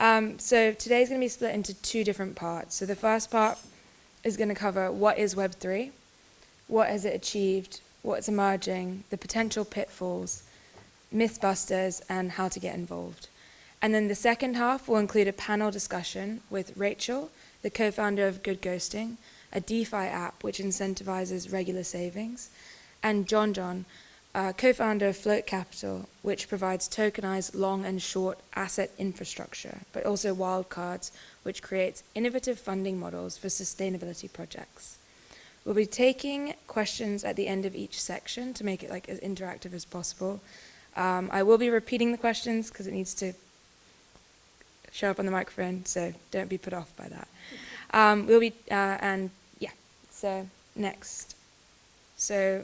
So today's going to be split into two different parts. So the first part is going to cover what is Web3, what has it achieved, what's emerging, the potential pitfalls, mythbusters, and how to get involved. And then the second half will include a panel discussion with Rachel, the co-founder of Good Ghosting, a DeFi app which incentivizes regular savings, and John, co-founder of Float Capital, which provides tokenized long and short asset infrastructure, but also wildcards, which creates innovative funding models for sustainability projects. We'll be taking questions at the end of each section to make it as interactive as possible. I will be repeating the questions because it needs to show up on the microphone, so don't be put off by that. So next. So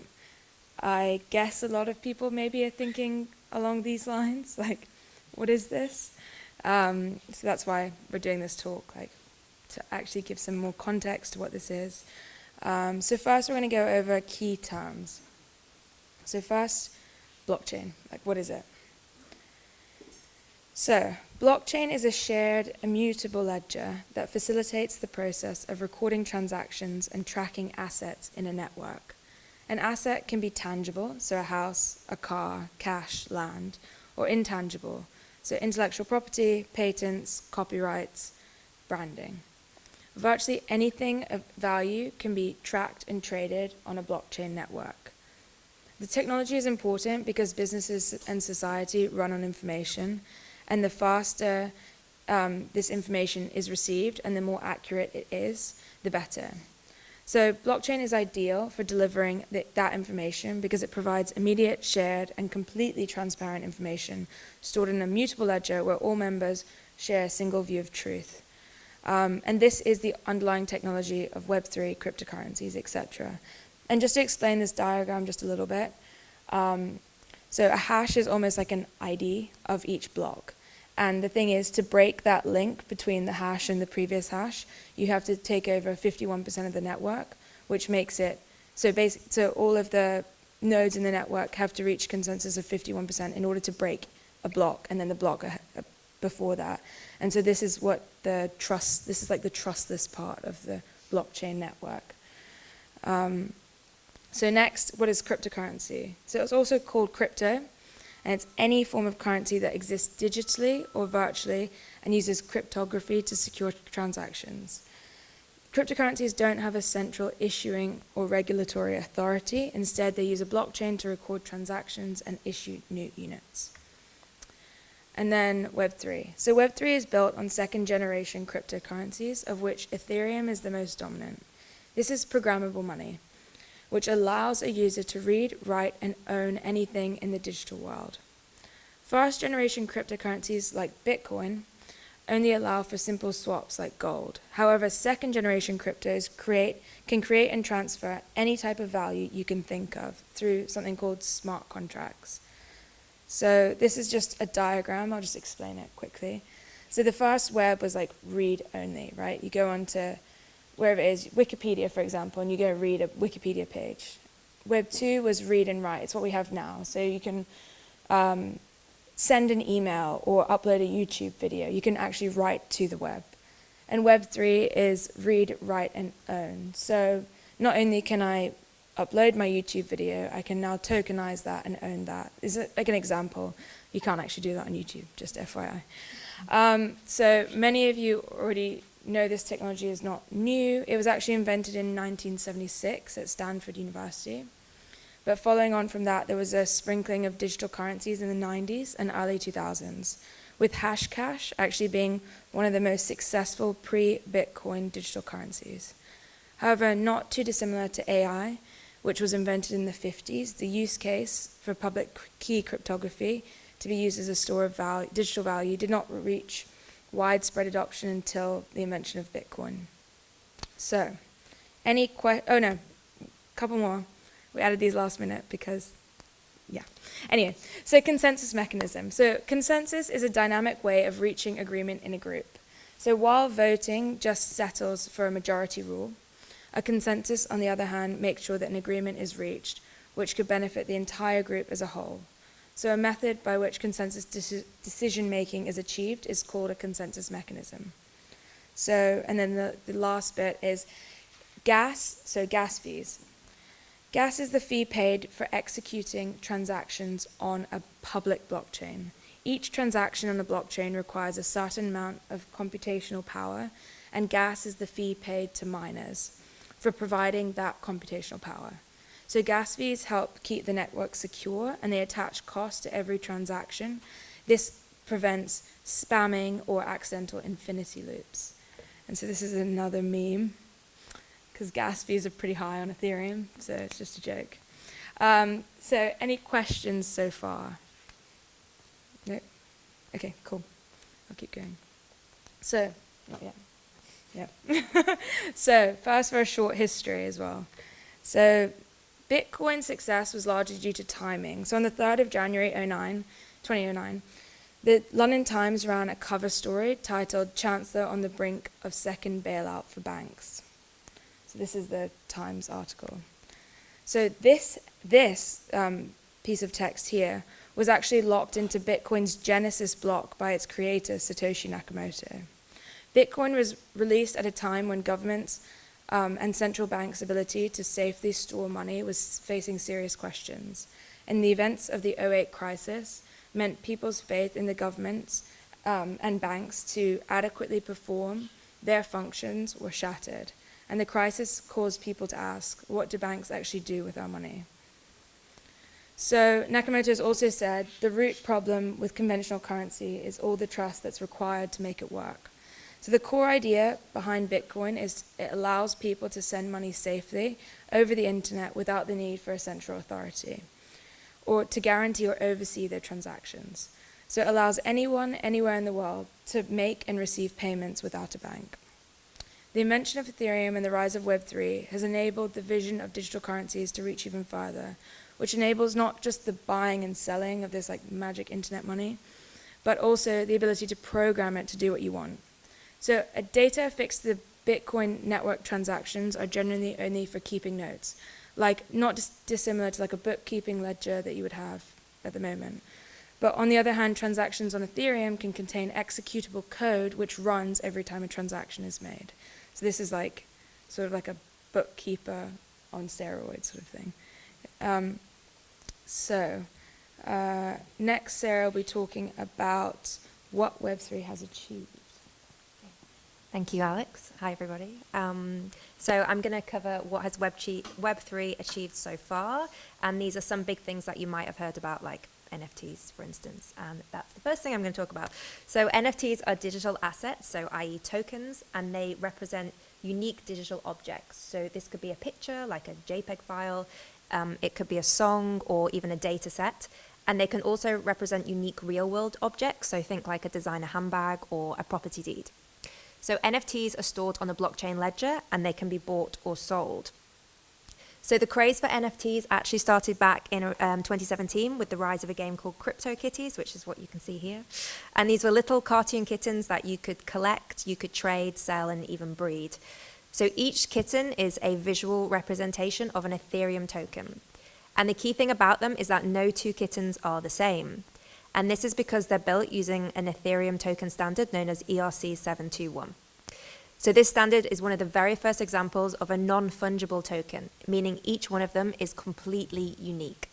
I guess a lot of people maybe are thinking along these lines, what is this? So that's why we're doing this talk, to actually give some more context to what this is. So first we're going to go over key terms. So first, blockchain, what is it? So blockchain is a shared, immutable ledger that facilitates the process of recording transactions and tracking assets in a network. An asset can be tangible, so a house, a car, cash, land, or intangible, so intellectual property, patents, copyrights, branding. Virtually anything of value can be tracked and traded on a blockchain network. The technology is important because businesses and society run on information, and the faster this information is received and the more accurate it is, the better. So blockchain is ideal for delivering that information because it provides immediate, shared, and completely transparent information stored in an immutable ledger where all members share a single view of truth. And this is the underlying technology of Web3, cryptocurrencies, etc. And just to explain this diagram just a little bit, so a hash is almost like an ID of each block. And the thing is, to break that link between the hash and the previous hash, you have to take over 51% of the network, which makes it, so all of the nodes in the network have to reach consensus of 51% in order to break a block, and then the block before that. And so this is what the trustless part of the blockchain network. So next, what is cryptocurrency? So it's also called crypto, and it's any form of currency that exists digitally or virtually and uses cryptography to secure transactions. Cryptocurrencies don't have a central issuing or regulatory authority. Instead, they use a blockchain to record transactions and issue new units. And then Web3. So Web3 is built on second-generation cryptocurrencies, of which Ethereum is the most dominant. This is programmable money, which allows a user to read, write, and own anything in the digital world. First-generation cryptocurrencies like Bitcoin only allow for simple swaps like gold. However, second-generation cryptos can create and transfer any type of value you can think of through something called smart contracts. So this is just a diagram. I'll just explain it quickly. So the first web was read only, right? You go onto wherever it is, Wikipedia, for example, and you go read a Wikipedia page. Web 2 was read and write. It's what we have now. So you can send an email or upload a YouTube video. You can actually write to the web. And Web 3 is read, write, and own. So not only can I upload my YouTube video, I can now tokenize that and own that. Is it an example? You can't actually do that on YouTube, just FYI. So many of you already know this technology is not new. It was actually invented in 1976 at Stanford University. But following on from that, there was a sprinkling of digital currencies in the 90s and early 2000s, with Hashcash actually being one of the most successful pre-Bitcoin digital currencies. However, not too dissimilar to AI, which was invented in the 50s, the use case for public key cryptography to be used as a store of value, digital value did not reach widespread adoption until the invention of Bitcoin. So, couple more. We added these last minute because, yeah. Anyway, so consensus mechanism. So consensus is a dynamic way of reaching agreement in a group. So while voting just settles for a majority rule, a consensus, on the other hand, makes sure that an agreement is reached, which could benefit the entire group as a whole. So a method by which consensus decision-making is achieved is called a consensus mechanism. So, and then the last bit is gas, so gas fees. Gas is the fee paid for executing transactions on a public blockchain. Each transaction on a blockchain requires a certain amount of computational power, and gas is the fee paid to miners for providing that computational power. So gas fees help keep the network secure, and they attach cost to every transaction. This prevents spamming or accidental infinity loops. And so this is another meme, because gas fees are pretty high on Ethereum, so it's just a joke. So any questions so far? No? Okay, cool. I'll keep going. So, not yet. Yeah. So, first for a short history as well. So, Bitcoin's success was largely due to timing. So on the 3rd of January 2009, the London Times ran a cover story titled "Chancellor on the Brink of Second Bailout for Banks." So this is the Times article. So this piece of text here was actually locked into Bitcoin's Genesis block by its creator, Satoshi Nakamoto. Bitcoin was released at a time when governments and central banks' ability to safely store money was facing serious questions. And the events of the '08 crisis meant people's faith in the governments and banks to adequately perform their functions were shattered. And the crisis caused people to ask, what do banks actually do with our money? So Nakamoto has also said, the root problem with conventional currency is all the trust that's required to make it work. So the core idea behind Bitcoin is it allows people to send money safely over the internet without the need for a central authority, or to guarantee or oversee their transactions. So it allows anyone, anywhere in the world, to make and receive payments without a bank. The invention of Ethereum and the rise of Web3 has enabled the vision of digital currencies to reach even further, which enables not just the buying and selling of this like magic internet money, but also the ability to program it to do what you want. So a data affixed to the Bitcoin network transactions are generally only for keeping notes, like not dissimilar to like a bookkeeping ledger that you would have at the moment. But on the other hand, transactions on Ethereum can contain executable code which runs every time a transaction is made. So this is like sort of like a bookkeeper on steroids sort of thing. Next, Sarah will be talking about what Web3 has achieved. Thank you, Alex. Hi, everybody. So I'm going to cover what has Web3 achieved so far, and these are some big things that you might have heard about, like NFTs, for instance, and that's the first thing I'm going to talk about. So NFTs are digital assets, so i.e. tokens, and they represent unique digital objects. So this could be a picture, like a JPEG file, it could be a song, or even a data set, and they can also represent unique real-world objects, so think like a designer handbag or a property deed. So NFTs are stored on a blockchain ledger, and they can be bought or sold. So the craze for NFTs actually started back in 2017 with the rise of a game called CryptoKitties, which is what you can see here. And these were little cartoon kittens that you could collect, you could trade, sell, and even breed. So each kitten is a visual representation of an Ethereum token. And the key thing about them is that no two kittens are the same. And this is because they're built using an Ethereum token standard known as ERC-721. So this standard is one of the very first examples of a non-fungible token, meaning each one of them is completely unique.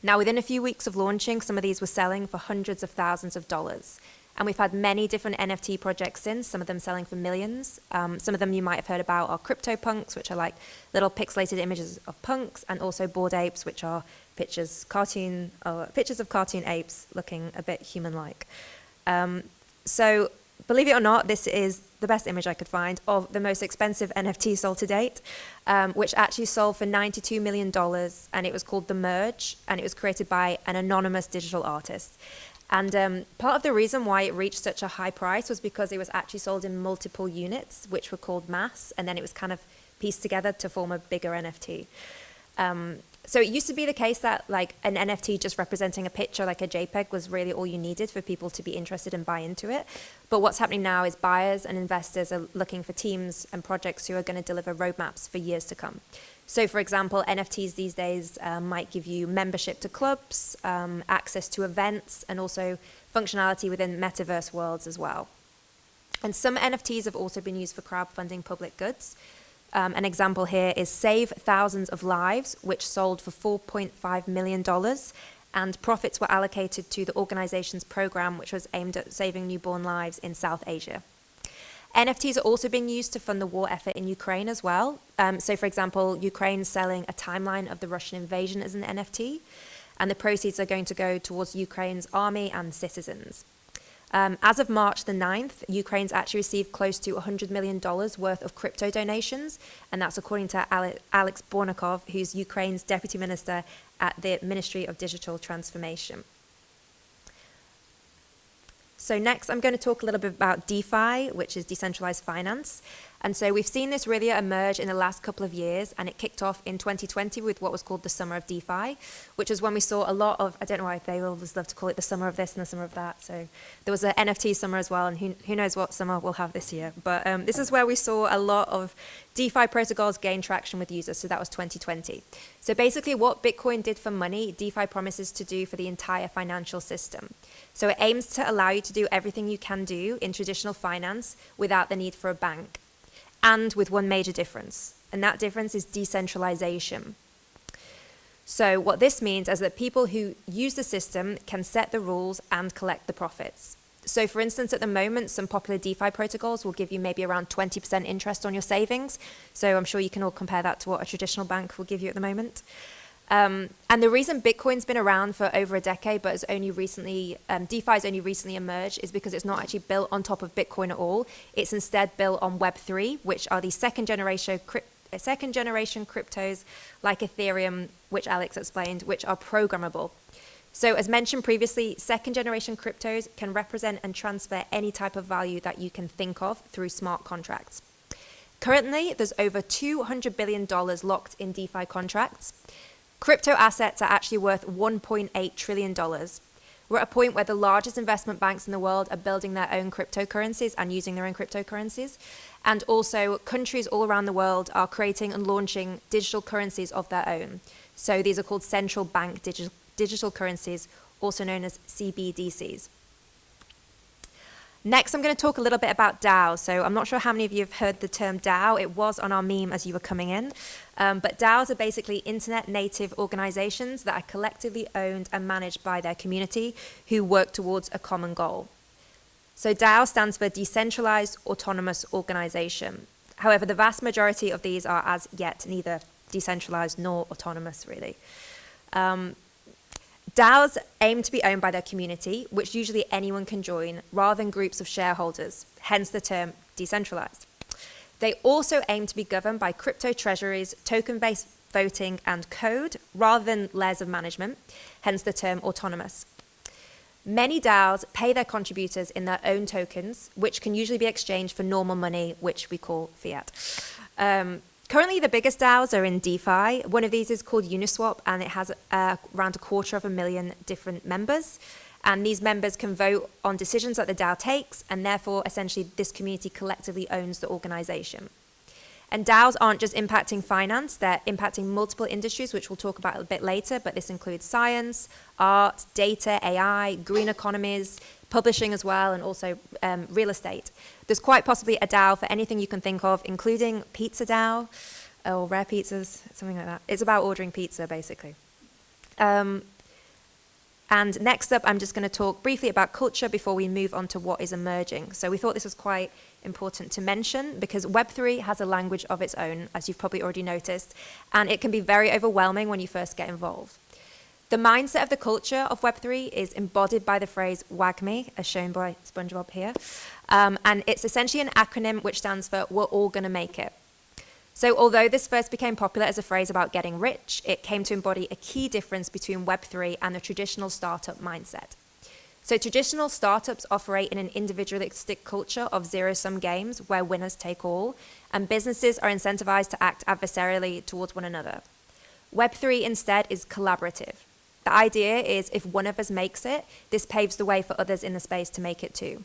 Now, within a few weeks of launching, some of these were selling for hundreds of thousands of dollars. And we've had many different NFT projects since, some of them selling for millions. Some of them you might have heard about are CryptoPunks, which are like little pixelated images of punks, and also Bored Apes, which are pictures of cartoon apes looking a bit human-like. So believe it or not, this is the best image I could find of the most expensive NFT sold to date, which actually sold for $92 million, and it was called The Merge, and it was created by an anonymous digital artist. And part of the reason why it reached such a high price was because it was actually sold in multiple units, which were called mass, and then it was kind of pieced together to form a bigger NFT. So it used to be the case that like an NFT just representing a picture like a JPEG was really all you needed for people to be interested and buy into it. But what's happening now is buyers and investors are looking for teams and projects who are going to deliver roadmaps for years to come. So for example, NFTs these days might give you membership to clubs, access to events, and also functionality within metaverse worlds as well. And some NFTs have also been used for crowdfunding public goods. An example here is Save Thousands of Lives, which sold for $4.5 million, and profits were allocated to the organization's program, which was aimed at saving newborn lives in South Asia. NFTs are also being used to fund the war effort in Ukraine as well. So for example, Ukraine's selling a timeline of the Russian invasion as an NFT, and the proceeds are going to go towards Ukraine's army and citizens. As of March the 9th, Ukraine's actually received close to $100 million worth of crypto donations, and that's according to Alex Bornikov, who's Ukraine's deputy minister at the Ministry of Digital Transformation. So next, I'm going to talk a little bit about DeFi, which is decentralized finance. And so we've seen this really emerge in the last couple of years, and it kicked off in 2020 with what was called the summer of DeFi, which is when we saw a lot of, I don't know why they always love to call it the summer of this and the summer of that. So there was an NFT summer as well, and who knows what summer we'll have this year. But this is where we saw a lot of DeFi protocols gain traction with users, so that was 2020. So basically what Bitcoin did for money, DeFi promises to do for the entire financial system. So it aims to allow you to do everything you can do in traditional finance without the need for a bank, and with one major difference, and that difference is decentralization. So what this means is that people who use the system can set the rules and collect the profits. So for instance, at the moment, some popular DeFi protocols will give you maybe around 20% interest on your savings. So I'm sure you can all compare that to what a traditional bank will give you at the moment. And the reason Bitcoin's been around for over a decade, but has only recently, DeFi has only recently emerged, is because it's not actually built on top of Bitcoin at all. It's instead built on Web3, which are the second generation cryptos like Ethereum, which Alex explained, which are programmable. So as mentioned previously, second generation cryptos can represent and transfer any type of value that you can think of through smart contracts. Currently, there's over $200 billion locked in DeFi contracts. Crypto assets are actually worth $1.8 trillion. We're at a point where the largest investment banks in the world are building their own cryptocurrencies and using their own cryptocurrencies. And also, countries all around the world are creating and launching digital currencies of their own. So these are called central bank digital currencies, also known as CBDCs. Next, I'm going to talk a little bit about DAOs. So I'm not sure how many of you have heard the term DAO. It was on our meme as you were coming in. But DAOs are basically internet native organizations that are collectively owned and managed by their community who work towards a common goal. So DAO stands for Decentralized Autonomous Organization. However, the vast majority of these are as yet neither decentralized nor autonomous, really. DAOs aim to be owned by their community, which usually anyone can join, rather than groups of shareholders, hence the term decentralized. They also aim to be governed by crypto treasuries, token-based voting, and code, rather than layers of management, hence the term autonomous. Many DAOs pay their contributors in their own tokens, which can usually be exchanged for normal money, which we call fiat. Currently, the biggest DAOs are in DeFi. One of these is called Uniswap, and it has around 250,000 different members. And these members can vote on decisions that the DAO takes, and therefore, essentially, this community collectively owns the organization. And DAOs aren't just impacting finance, they're impacting multiple industries, which we'll talk about a bit later, but this includes science, art, data, AI, green economies, publishing as well, and also real estate. There's quite possibly a DAO for anything you can think of, including Pizza DAO, or Rare Pizzas, something like that. It's about ordering pizza, basically. And next up, I'm just going to talk briefly about culture before we move on to what is emerging. So we thought this was quite important to mention because Web3 has a language of its own, as you've probably already noticed, and it can be very overwhelming when you first get involved. The mindset of the culture of Web3 is embodied by the phrase WAGMI, as shown by SpongeBob here. And it's essentially an acronym which stands for "We're all going to make it." So although this first became popular as a phrase about getting rich, it came to embody a key difference between Web3 and the traditional startup mindset. So traditional startups operate in an individualistic culture of zero-sum games where winners take all, and businesses are incentivized to act adversarially towards one another. Web3 instead is collaborative. The idea is if one of us makes it, this paves the way for others in the space to make it too.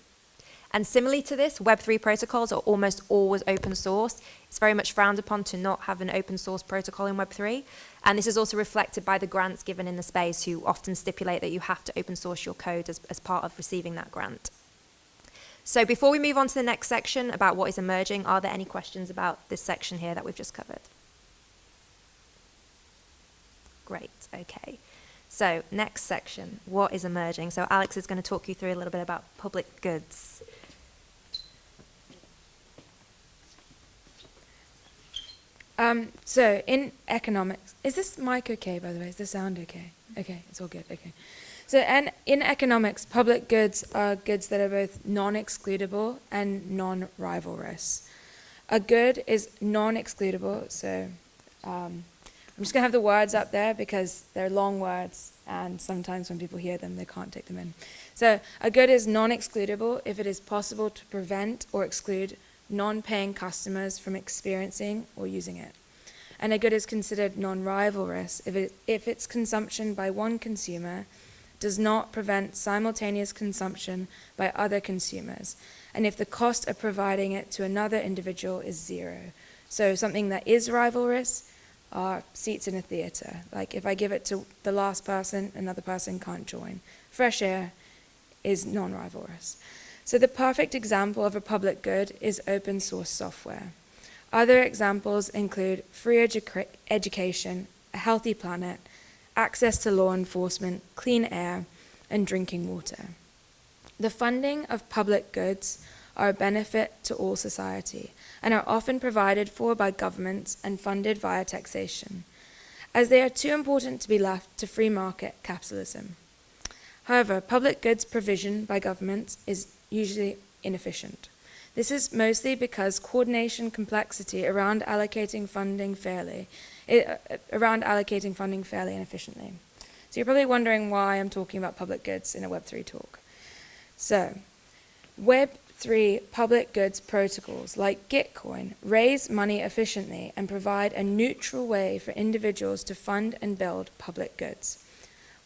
And similarly to this, Web3 protocols are almost always open source. It's very much frowned upon to not have an open source protocol in Web3. And this is also reflected by the grants given in the space, who often stipulate that you have to open source your code as part of receiving that grant. So before we move on to the next section about what is emerging, are there any questions about this section here that we've just covered? Great, okay. So next section, what is emerging? So Alex is going to talk you through a little bit about public goods. So in economics, is this mic okay, by the way? Is the sound okay? Okay, it's all good, okay. So in economics, public goods are goods that are both non-excludable and non-rivalrous. A good is non-excludable, so I'm just going to have the words up there because they're long words, and sometimes when people hear them, they can't take them in. So a good is non-excludable if it is possible to prevent or exclude non-paying customers from experiencing or using it. And a good is considered non-rivalrous if its consumption by one consumer does not prevent simultaneous consumption by other consumers, and if the cost of providing it to another individual is zero. So something that is rivalrous are seats in a theater. Like if I give it to the last person, another person can't join. Fresh air is non-rivalrous. So the perfect example of a public good is open source software. Other examples include free education, a healthy planet, access to law enforcement, clean air, and drinking water. The funding of public goods are a benefit to all society and are often provided for by governments and funded via taxation, as they are too important to be left to free market capitalism. However, public goods provision by governments is usually inefficient. This is mostly because coordination complexity around allocating funding fairly and efficiently. So you're probably wondering why I'm talking about public goods in a Web3 talk. So, Web3 public goods protocols like Gitcoin raise money efficiently and provide a neutral way for individuals to fund and build public goods.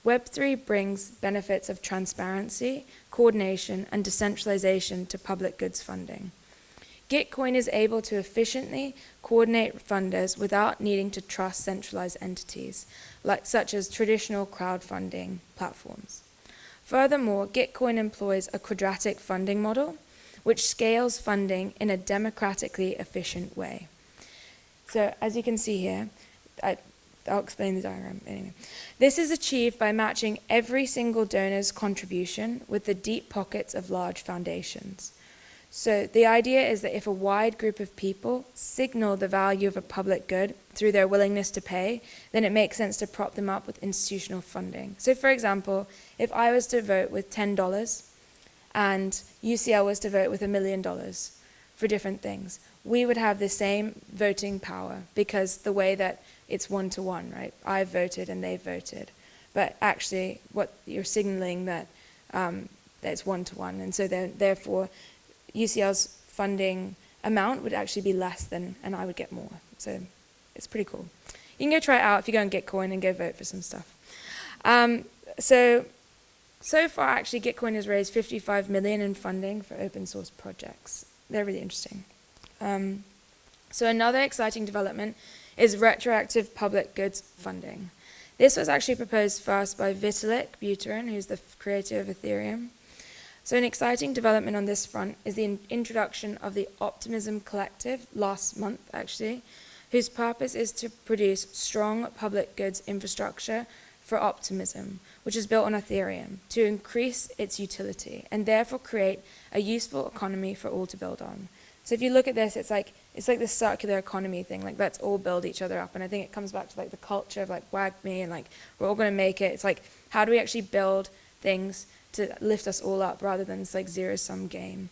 Web3 brings benefits of transparency, coordination, and decentralization to public goods funding. Gitcoin is able to efficiently coordinate funders without needing to trust centralized entities, such as traditional crowdfunding platforms. Furthermore, Gitcoin employs a quadratic funding model, which scales funding in a democratically efficient way. So, as you can see here, I'll explain the diagram anyway. This is achieved by matching every single donor's contribution with the deep pockets of large foundations. So the idea is that if a wide group of people signal the value of a public good through their willingness to pay, then it makes sense to prop them up with institutional funding. So for example, if I was to vote with $10 and UCL was to vote with $1 million for different things, we would have the same voting power because the way that it's one-to-one, right? I've voted and they've voted. But actually, what you're signaling that it's one-to-one. And so therefore, UCL's funding amount would actually be less than, and I would get more. So it's pretty cool. You can go try it out if you go on Gitcoin and go vote for some stuff. So far, actually, Gitcoin has raised $55 million in funding for open source projects. They're really interesting. So another exciting development is retroactive public goods funding. This was actually proposed first by Vitalik Buterin, who's the creator of Ethereum. So an exciting development on this front is the introduction of the Optimism Collective last month, actually, whose purpose is to produce strong public goods infrastructure for Optimism, which is built on Ethereum, to increase its utility and therefore create a useful economy for all to build on. So if you look at this, it's like this circular economy thing, like let's all build each other up. And I think it comes back to like the culture of like WAGMI and like we're all going to make it. It's like, how do we actually build things to lift us all up rather than this like zero-sum game?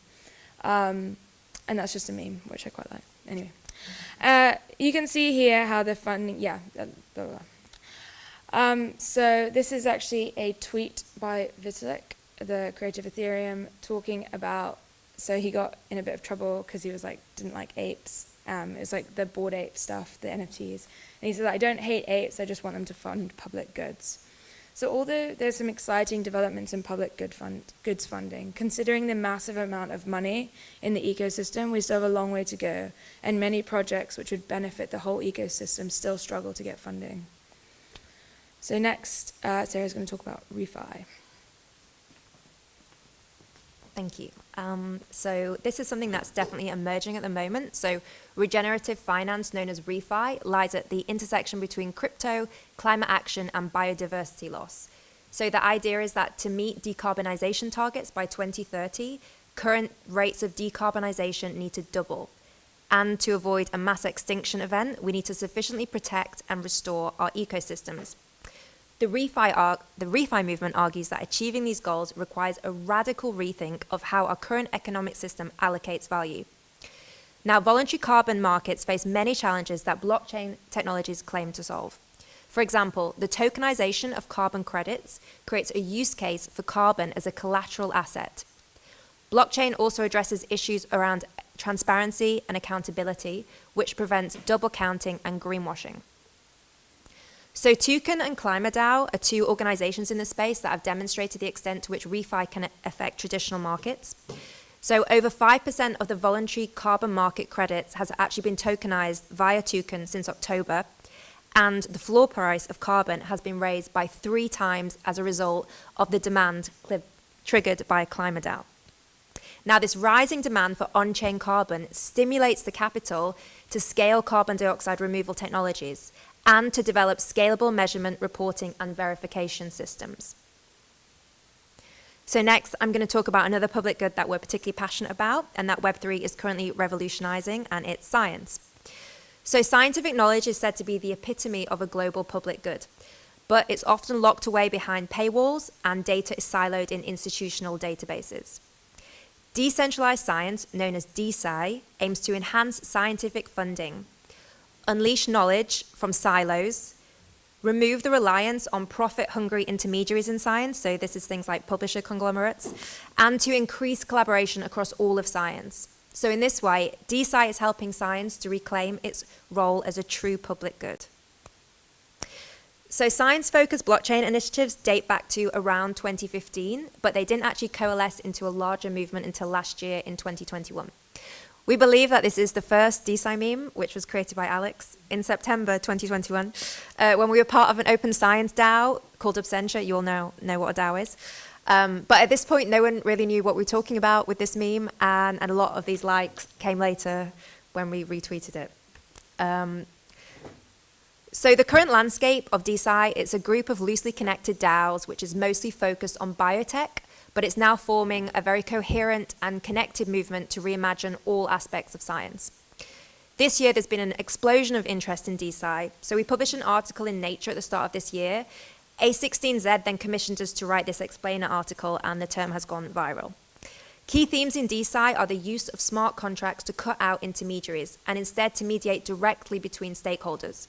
And that's just a meme, which I quite like. Anyway, you can see here how the funding, blah, blah, blah. So this is actually a tweet by Vitalik, the creator of Ethereum, talking about, so he got in a bit of trouble because he was like, didn't like apes. It was like the Bored Ape stuff, the NFTs. And he said, I don't hate apes, I just want them to fund public goods. So although there's some exciting developments in public goods funding, considering the massive amount of money in the ecosystem, we still have a long way to go, and many projects which would benefit the whole ecosystem still struggle to get funding. So next, Sarah's going to talk about ReFi. Thank you. So this is something that's definitely emerging at the moment. So regenerative finance, known as ReFi, lies at the intersection between crypto, climate action, and biodiversity loss. So the idea is that to meet decarbonization targets by 2030, current rates of decarbonization need to double. And to avoid a mass extinction event, we need to sufficiently protect and restore our ecosystems. The ReFi movement argues that achieving these goals requires a radical rethink of how our current economic system allocates value. Now, voluntary carbon markets face many challenges that blockchain technologies claim to solve. For example, the tokenization of carbon credits creates a use case for carbon as a collateral asset. Blockchain also addresses issues around transparency and accountability, which prevents double counting and greenwashing. So Toucan and ClimaDAO are two organizations in the space that have demonstrated the extent to which ReFi can affect traditional markets. So over 5% of the voluntary carbon market credits has actually been tokenized via Toucan since October, and the floor price of carbon has been raised by 3 times as a result of the demand triggered by ClimaDAO. Now, this rising demand for on-chain carbon stimulates the capital to scale carbon dioxide removal technologies and to develop scalable measurement, reporting, and verification systems. So next, I'm going to talk about another public good that we're particularly passionate about, and that Web3 is currently revolutionizing, and it's science. So scientific knowledge is said to be the epitome of a global public good, but it's often locked away behind paywalls, and data is siloed in institutional databases. Decentralized science, known as DeSci, aims to enhance scientific funding, unleash knowledge from silos, remove the reliance on profit-hungry intermediaries in science, so this is things like publisher conglomerates, and to increase collaboration across all of science. So in this way, DeSci is helping science to reclaim its role as a true public good. So science-focused blockchain initiatives date back to around 2015, but they didn't actually coalesce into a larger movement until last year in 2021. We believe that this is the first DeSci meme, which was created by Alex in September 2021, when we were part of an open science DAO called Absentia. You all know what a DAO is. But at this point, no one really knew what we were talking about with this meme, and a lot of these likes came later when we retweeted it. So the current landscape of DeSci, it's a group of loosely connected DAOs, which is mostly focused on biotech, but it's now forming a very coherent and connected movement to reimagine all aspects of science. This year, there's been an explosion of interest in DeSci. So we published an article in Nature at the start of this year. A16Z then commissioned us to write this explainer article, and the term has gone viral. Key themes in DeSci are the use of smart contracts to cut out intermediaries and instead to mediate directly between stakeholders.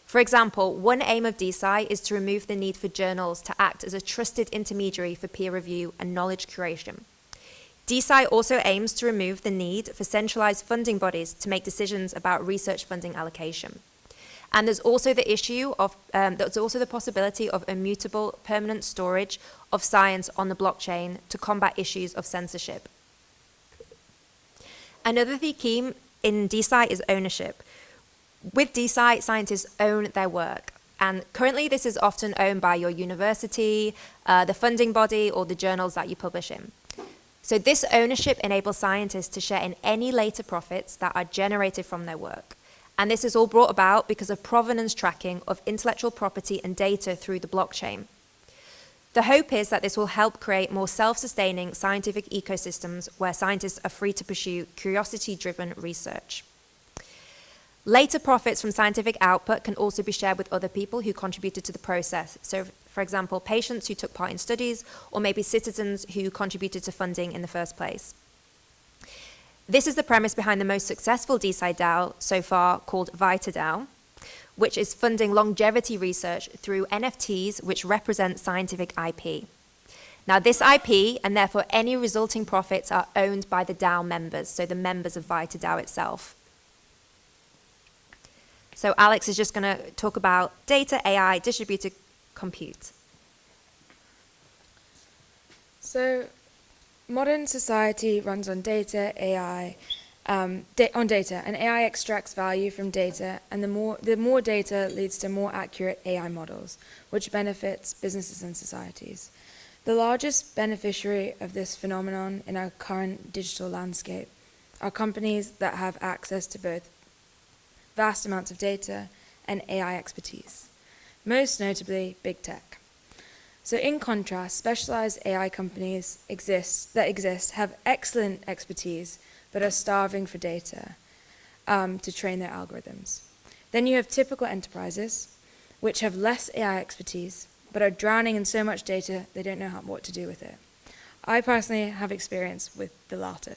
For example, one aim of DeSci is to remove the need for journals to act as a trusted intermediary for peer review and knowledge curation. DeSci also aims to remove the need for centralized funding bodies to make decisions about research funding allocation. And there's also the possibility of immutable permanent storage of science on the blockchain to combat issues of censorship. Another theme in DeSci is ownership. With DeSci, scientists own their work. And currently, this is often owned by your university, the funding body, or the journals that you publish in. So this ownership enables scientists to share in any later profits that are generated from their work. And this is all brought about because of provenance tracking of intellectual property and data through the blockchain. The hope is that this will help create more self-sustaining scientific ecosystems where scientists are free to pursue curiosity-driven research. Later profits from scientific output can also be shared with other people who contributed to the process. So, for example, patients who took part in studies, or maybe citizens who contributed to funding in the first place. This is the premise behind the most successful DeSci DAO so far, called VitaDAO, which is funding longevity research through NFTs, which represent scientific IP. Now, this IP, and therefore any resulting profits, are owned by the DAO members, so the members of VitaDAO itself. So Alex is just going to talk about data, AI, distributed compute. So modern society runs on data, AI, on data, and AI extracts value from data, and the more data leads to more accurate AI models, which benefits businesses and societies. The largest beneficiary of this phenomenon in our current digital landscape are companies that have access to both vast amounts of data and AI expertise, most notably big tech. So in contrast, specialized AI companies have excellent expertise, but are starving for data to train their algorithms. Then you have typical enterprises, which have less AI expertise, but are drowning in so much data they don't know what to do with it. I personally have experience with the latter.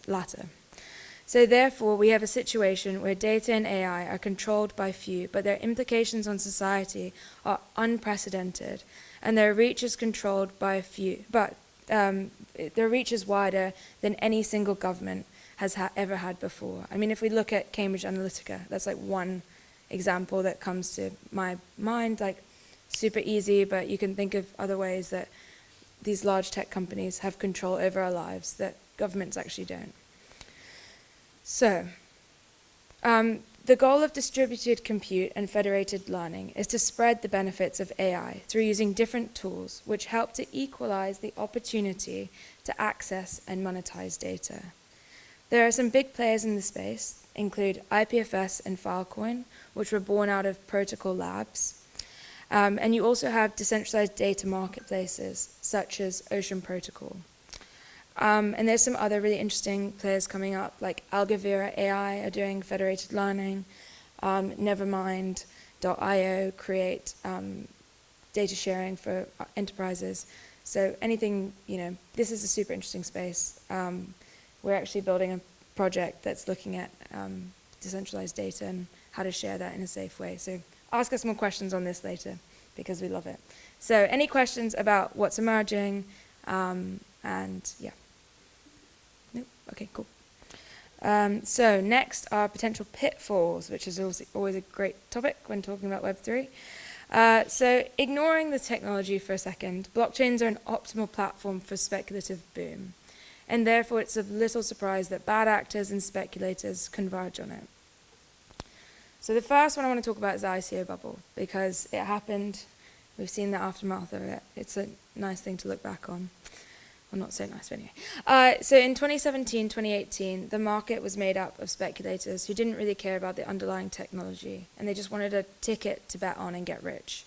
So therefore, we have a situation where data and AI are controlled by few, but their implications on society are unprecedented, and their reach is controlled by a few, but their reach is wider than any single government has ever had before. I mean, if we look at Cambridge Analytica, that's like one example that comes to my mind, like super easy, but you can think of other ways that these large tech companies have control over our lives that governments actually don't. So, the goal of distributed compute and federated learning is to spread the benefits of AI through using different tools which help to equalize the opportunity to access and monetize data. There are some big players in the space, include IPFS and Filecoin, which were born out of Protocol Labs. And you also have decentralized data marketplaces, such as Ocean Protocol. And there's some other really interesting players coming up, like Algavira AI are doing federated learning, Nevermind.io create data sharing for enterprises. So anything, this is a super interesting space. We're actually building a project that's looking at decentralized data and how to share that in a safe way. So ask us more questions on this later, because we love it. So any questions about what's emerging, and yeah. Nope. Okay, cool. So next are potential pitfalls, which is always a great topic when talking about Web3. So ignoring the technology for a second, blockchains are an optimal platform for speculative boom. And therefore it's of little surprise that bad actors and speculators converge on it. So the first one I want to talk about is the ICO bubble, because it happened, we've seen the aftermath of it. It's a nice thing to look back on. Well, not so nice, but anyway. So in 2017, 2018, the market was made up of speculators who didn't really care about the underlying technology, and they just wanted a ticket to bet on and get rich.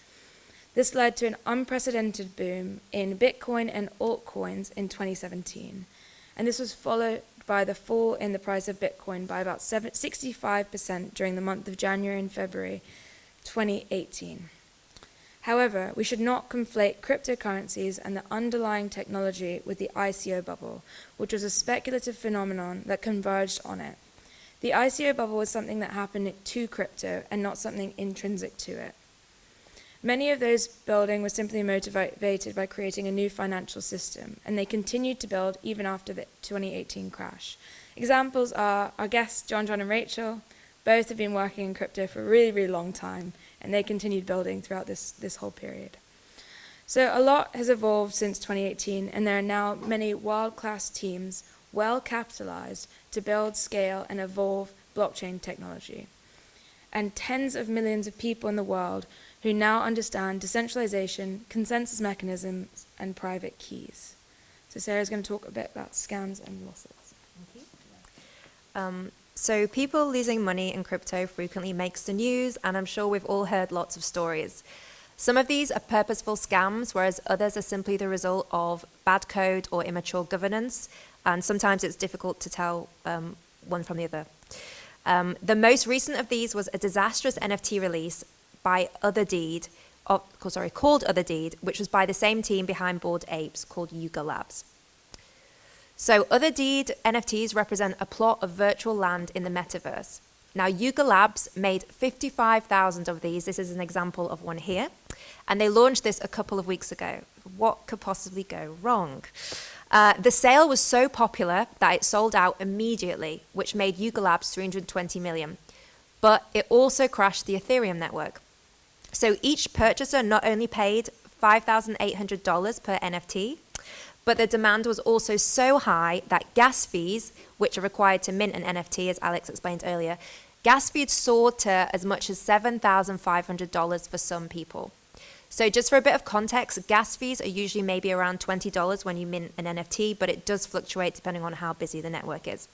This led to an unprecedented boom in Bitcoin and altcoins in 2017. And this was followed by the fall in the price of Bitcoin by about 65% during the month of January and February 2018. However, we should not conflate cryptocurrencies and the underlying technology with the ICO bubble, which was a speculative phenomenon that converged on it. The ICO bubble was something that happened to crypto and not something intrinsic to it. Many of those building were simply motivated by creating a new financial system, and they continued to build even after the 2018 crash. Examples are our guests, John and Rachel. Both have been working in crypto for a really, really long time, and they continued building throughout this whole period. So a lot has evolved since 2018, and there are now many world-class teams, well capitalized, to build, scale, and evolve blockchain technology. And tens of millions of people in the world who now understand decentralization, consensus mechanisms, and private keys. So Sarah's going to talk a bit about scams and losses. Thank you. So people losing money in crypto frequently makes the news, and I'm sure we've all heard lots of stories. Some of these are purposeful scams, whereas others are simply the result of bad code or immature governance, and sometimes it's difficult to tell one from the other. The most recent of these was a disastrous NFT release by called Other Deed, which was by the same team behind Bored Apes, called Yuga Labs. So Other Deed NFTs represent a plot of virtual land in the metaverse. Now, Yuga Labs made 55,000 of these. This is an example of one here. And they launched this a couple of weeks ago. What could possibly go wrong? The sale was so popular that it sold out immediately, which made Yuga Labs 320 million. But it also crashed the Ethereum network. So each purchaser not only paid $5,800 per NFT, But the demand was also so high that gas fees, which are required to mint an NFT, as Alex explained earlier, gas fees soared to as much as $7,500 for some people. So just for a bit of context, gas fees are usually maybe around $20 when you mint an NFT, but it does fluctuate depending on how busy the network is.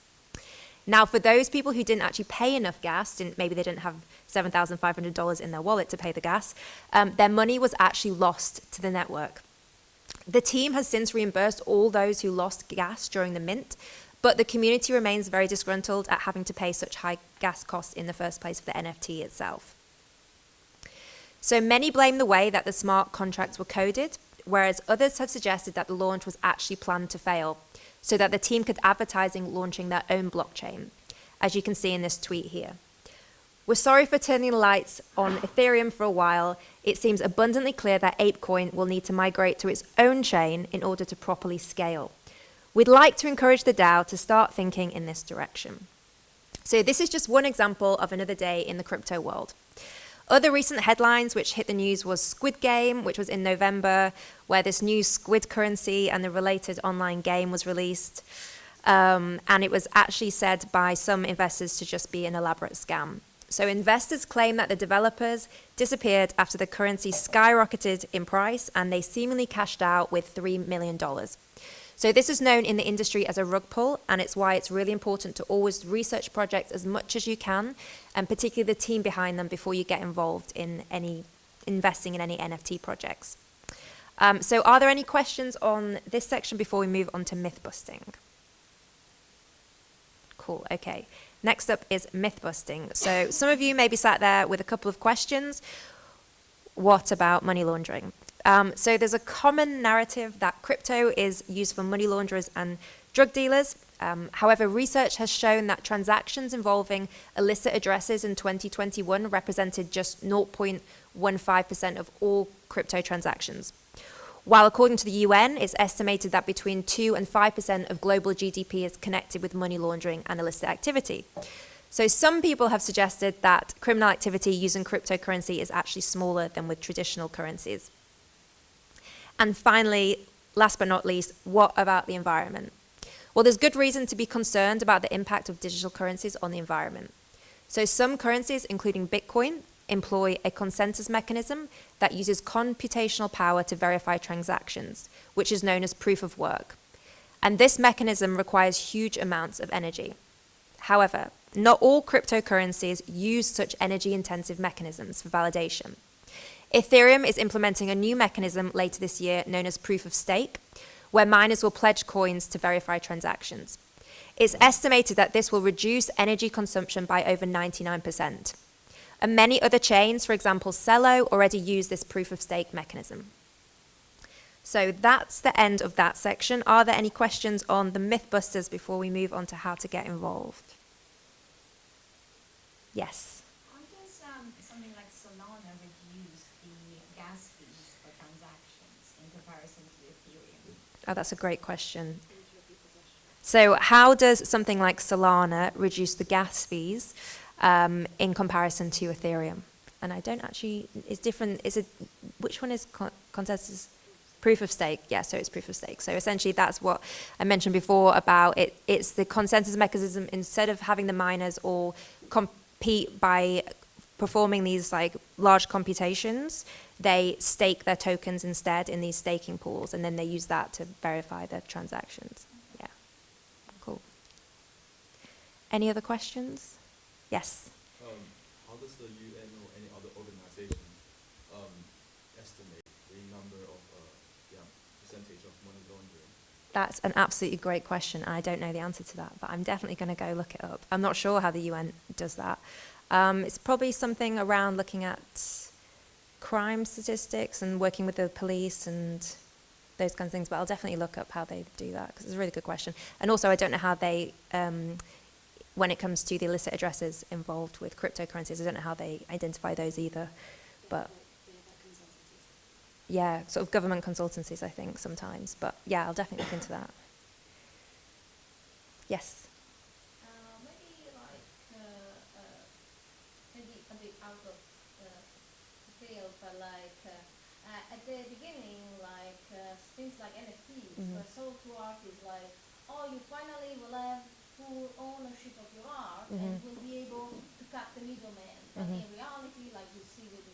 Now, for those people who didn't actually pay enough gas, maybe they didn't have $7,500 in their wallet to pay the gas, their money was actually lost to the network. The team has since reimbursed all those who lost gas during the mint, but the community remains very disgruntled at having to pay such high gas costs in the first place for the NFT itself. So many blame the way that the smart contracts were coded, whereas others have suggested that the launch was actually planned to fail, so that the team could advertising launching their own blockchain, as you can see in this tweet here. We're sorry for turning the lights on Ethereum for a while. It seems abundantly clear that ApeCoin will need to migrate to its own chain in order to properly scale. We'd like to encourage the DAO to start thinking in this direction. So this is just one example of another day in the crypto world. Other recent headlines which hit the news was Squid Game, which was in November, where this new squid currency and the related online game was released. And it was actually said by some investors to just be an elaborate scam. So investors claim that the developers disappeared after the currency skyrocketed in price and they seemingly cashed out with $3 million. So this is known in the industry as a rug pull, and it's why it's really important to always research projects as much as you can, and particularly the team behind them before you get involved in investing in any NFT projects. So are there any questions on this section before we move on to myth busting? Cool, okay. Next up is myth busting. So some of you may be sat there with a couple of questions. What about money laundering? So there's a common narrative that crypto is used for money launderers and drug dealers. However, research has shown that transactions involving illicit addresses in 2021 represented just 0.15% of all crypto transactions. While according to the UN, it's estimated that between 2 and 5% of global GDP is connected with money laundering and illicit activity. So some people have suggested that criminal activity using cryptocurrency is actually smaller than with traditional currencies. And finally, last but not least, what about the environment? Well, there's good reason to be concerned about the impact of digital currencies on the environment. So some currencies, including Bitcoin, employ a consensus mechanism that uses computational power to verify transactions, which is known as proof of work. And this mechanism requires huge amounts of energy. However, not all cryptocurrencies use such energy-intensive mechanisms for validation. Ethereum is implementing a new mechanism later this year known as proof of stake, where miners will pledge coins to verify transactions. It's estimated that this will reduce energy consumption by over 99%. And many other chains, for example, Celo, already use this proof of stake mechanism. So that's the end of that section. Are there any questions on the Mythbusters before we move on to how to get involved? Yes. How does something like Solana reduce the gas fees for transactions in comparison to Ethereum? Oh, that's a great question. So how does something like Solana reduce the gas fees in comparison to Ethereum? And I don't actually, it's different, which one is consensus? Proof of stake, yeah, so it's proof of stake. So essentially that's what I mentioned before about it's the consensus mechanism. Instead of having the miners all compete by performing these like large computations, they stake their tokens instead in these staking pools, and then they use that to verify their transactions. Yeah, cool. Any other questions? Yes. How does the UN or any other organization estimate the number of percentage of money laundering? That's an absolutely great question. I don't know the answer to that, but I'm definitely going to go look it up. I'm not sure how the UN does that. It's probably something around looking at crime statistics and working with the police and those kinds of things, but I'll definitely look up how they do that because it's a really good question. And also I don't know how they, when it comes to the illicit addresses involved with cryptocurrencies, I don't know how they identify those either, but yeah, sort of government consultancies, I think, sometimes. But yeah, I'll definitely look into that. Yes? Maybe like, maybe a bit out of the field, but like, At the beginning, things like NFTs were sold to artists like, oh, you finally will have full ownership of your art and will be able to cut the middleman. But in reality, like you see with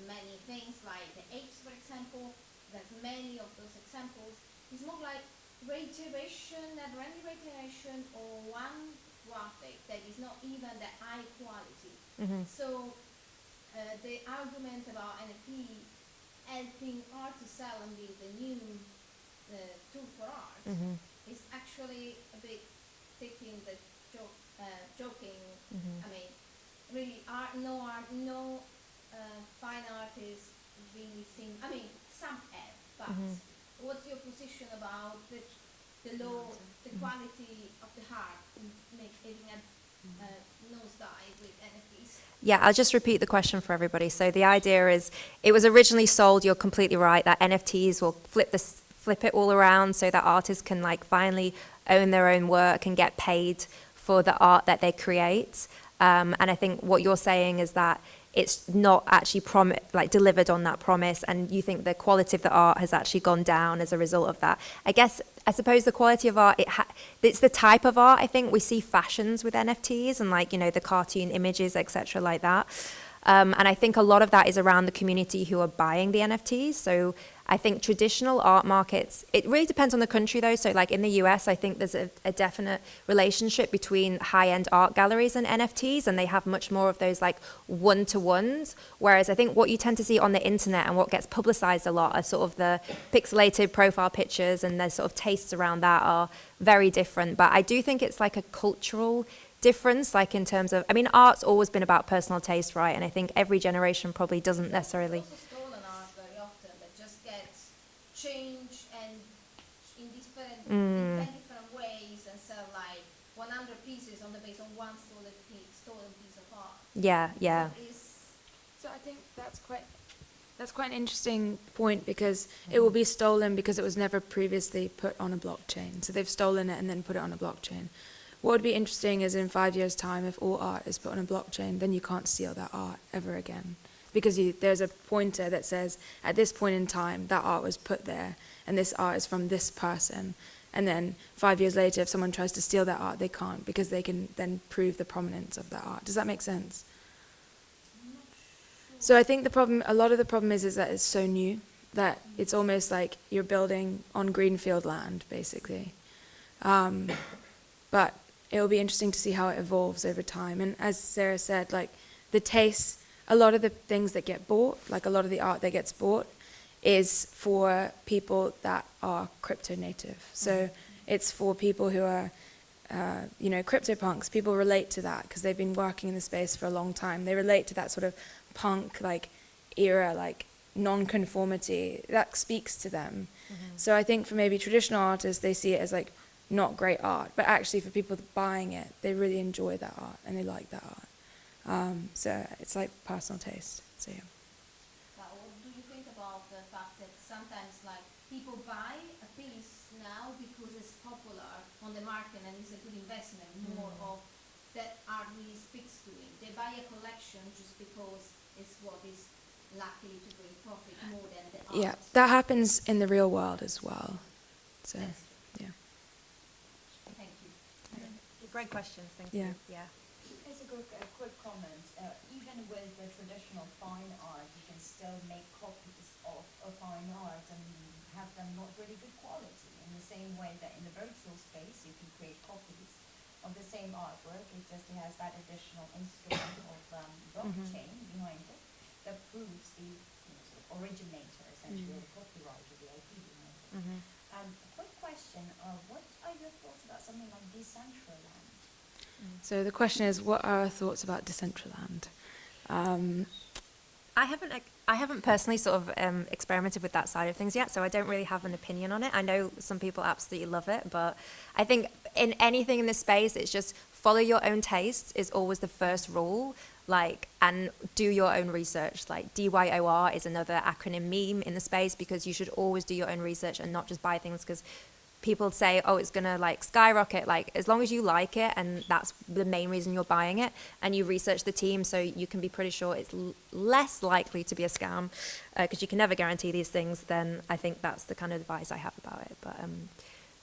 many things like the apes, for example, there's many of those examples, it's more like reiteration, never-ending reiteration, or one graphic that is not even that high quality. So the argument about NFT helping art to sell and be the new tool for art is actually a bit taking the joking. I mean, really, no fine artists really seem. I mean, some have, but what's your position about the low, the quality of the art, making a nosedive with NFTs? Yeah, I'll just repeat the question for everybody. So the idea is, it was originally sold, you're completely right, that NFTs will flip it all around so that artists can like finally own their own work and get paid for the art that they create. And I think what you're saying is that it's not actually delivered on that promise, and you think the quality of the art has actually gone down as a result of that. I suppose the quality of art, it's the type of art. I think we see fashions with NFTs and the cartoon images, etc., like that. And I think a lot of that is around the community who are buying the NFTs. So I think traditional art markets, it really depends on the country though. So like in the US, I think there's a definite relationship between high-end art galleries and NFTs, and they have much more of those like one-to-ones. Whereas I think what you tend to see on the internet and what gets publicized a lot are sort of the pixelated profile pictures, and their sort of tastes around that are very different. But I do think it's like a cultural difference, like in terms of, I mean, art's always been about personal taste, right? And I think every generation probably doesn't necessarily. It's also stolen art very often that just gets changed and in different ways, and sell like 100 pieces on the base on one stolen piece of art. Yeah. So I think that's quite an interesting point, because it will be stolen because it was never previously put on a blockchain. So they've stolen it and then put it on a blockchain. What would be interesting is in 5 years' time, if all art is put on a blockchain, then you can't steal that art ever again. Because there's a pointer that says, at this point in time, that art was put there, and this art is from this person. And then 5 years later, if someone tries to steal that art, they can't, because they can then prove the provenance of that art. Does that make sense? So I think a lot of the problem is that it's so new, that it's almost like you're building on greenfield land, basically. But it'll be interesting to see how it evolves over time. And as Sarah said, like the taste, a lot of the things that get bought, like a lot of the art that gets bought, is for people that are crypto native. So it's for people who are, crypto punks. People relate to that because they've been working in the space for a long time. They relate to that sort of punk like era, like non-conformity. That speaks to them. So I think for maybe traditional artists, they see it as like not great art, but actually for people buying it, they really enjoy that art and they like that art. So it's like personal taste. So yeah. What do you think about the fact that sometimes like people buy a piece now because it's popular on the market and it's a good investment, more of that art really speaks to it. They buy a collection just because it's what is likely to bring profit more than the art. Yeah, that happens in the real world as well. So yeah. Thank you. Great questions, thank Yeah. you. Yeah. As a quick comment, even with the traditional fine art, you can still make copies of a fine art and have them not really good quality. In the same way that in the virtual space, you can create copies of the same artwork. It just has that additional instrument of blockchain behind it that proves the sort of originator, essentially, or the copyright or the IP behind it. A quick question, what are your thoughts about something like Decentraland? So the question is, what are our thoughts about Decentraland? I haven't personally sort of experimented with that side of things yet, so I don't really have an opinion on it. I know some people absolutely love it, but I think in anything in this space, it's just follow your own tastes is always the first rule, and do your own research. Like DYOR is another acronym meme in the space, because you should always do your own research and not just buy things because people say, oh, it's going to like skyrocket. Like, as long as you like it, and that's the main reason you're buying it, and you research the team, so you can be pretty sure it's less likely to be a scam, because you can never guarantee these things, then I think that's the kind of advice I have about it.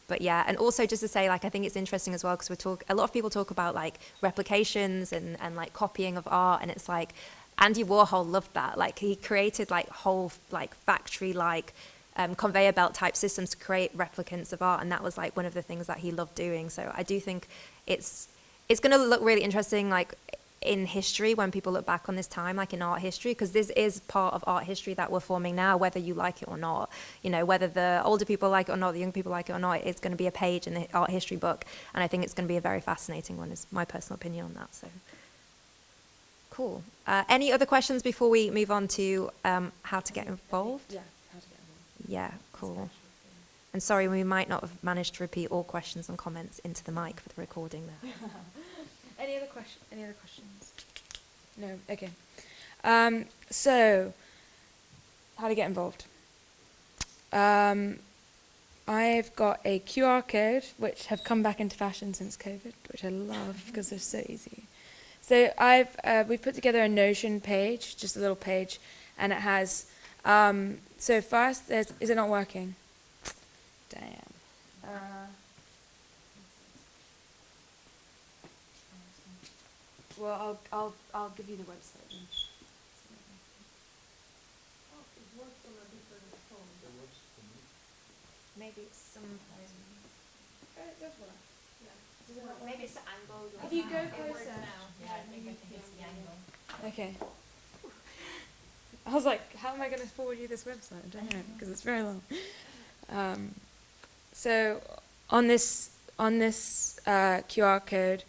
But yeah, and also just to say, like, I think it's interesting as well, because a lot of people talk about like replications and like copying of art, and it's like Andy Warhol loved that. Like, he created like whole like factory like conveyor belt type systems to create replicants of art, and that was like one of the things that he loved doing. So I do think it's going to look really interesting, like in history, when people look back on this time, like in art history, because this is part of art history that we're forming now, whether you like it or not. You know, whether the older people like it or not, the young people like it or not, it's going to be a page in the art history book, and I think it's going to be a very fascinating one, is my personal opinion on that. So cool. Any other questions before we move on to how to get involved? Yeah, how to get involved. Yeah, cool. And sorry, we might not have managed to repeat all questions and comments into the mic for the recording there. Any other questions? No? Okay. So, how to get involved. I've got a QR code, which have come back into fashion since COVID, which I love because they're so easy. So we've put together a Notion page, just a little page, and it has, so first, is it not working? Damn. Well, I'll give you the website then. Oh, it works on a different phone. Maybe it's some. It does work. Yeah. Maybe it's the angle. If you go It works closer. now. Yeah, I think it's the angle. Okay. I was like, how am I going to forward you this website? I don't know, because it's very long. So on this QR code,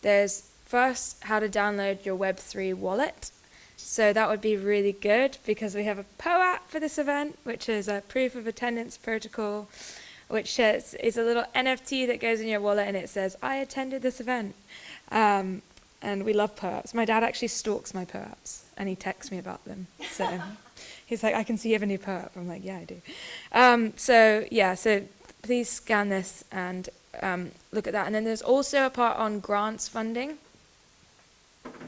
there's first how to download your Web3 wallet. So that would be really good, because we have a POAP for this event, which is a proof of attendance protocol, which is a little NFT that goes in your wallet, and it says, I attended this event. And we love POAPs. My dad actually stalks my POAPs, and he texts me about them. So he's like, I can see you have a new POAP. I'm like, yeah, I do. So please scan this and look at that. And then there's also a part on grants funding.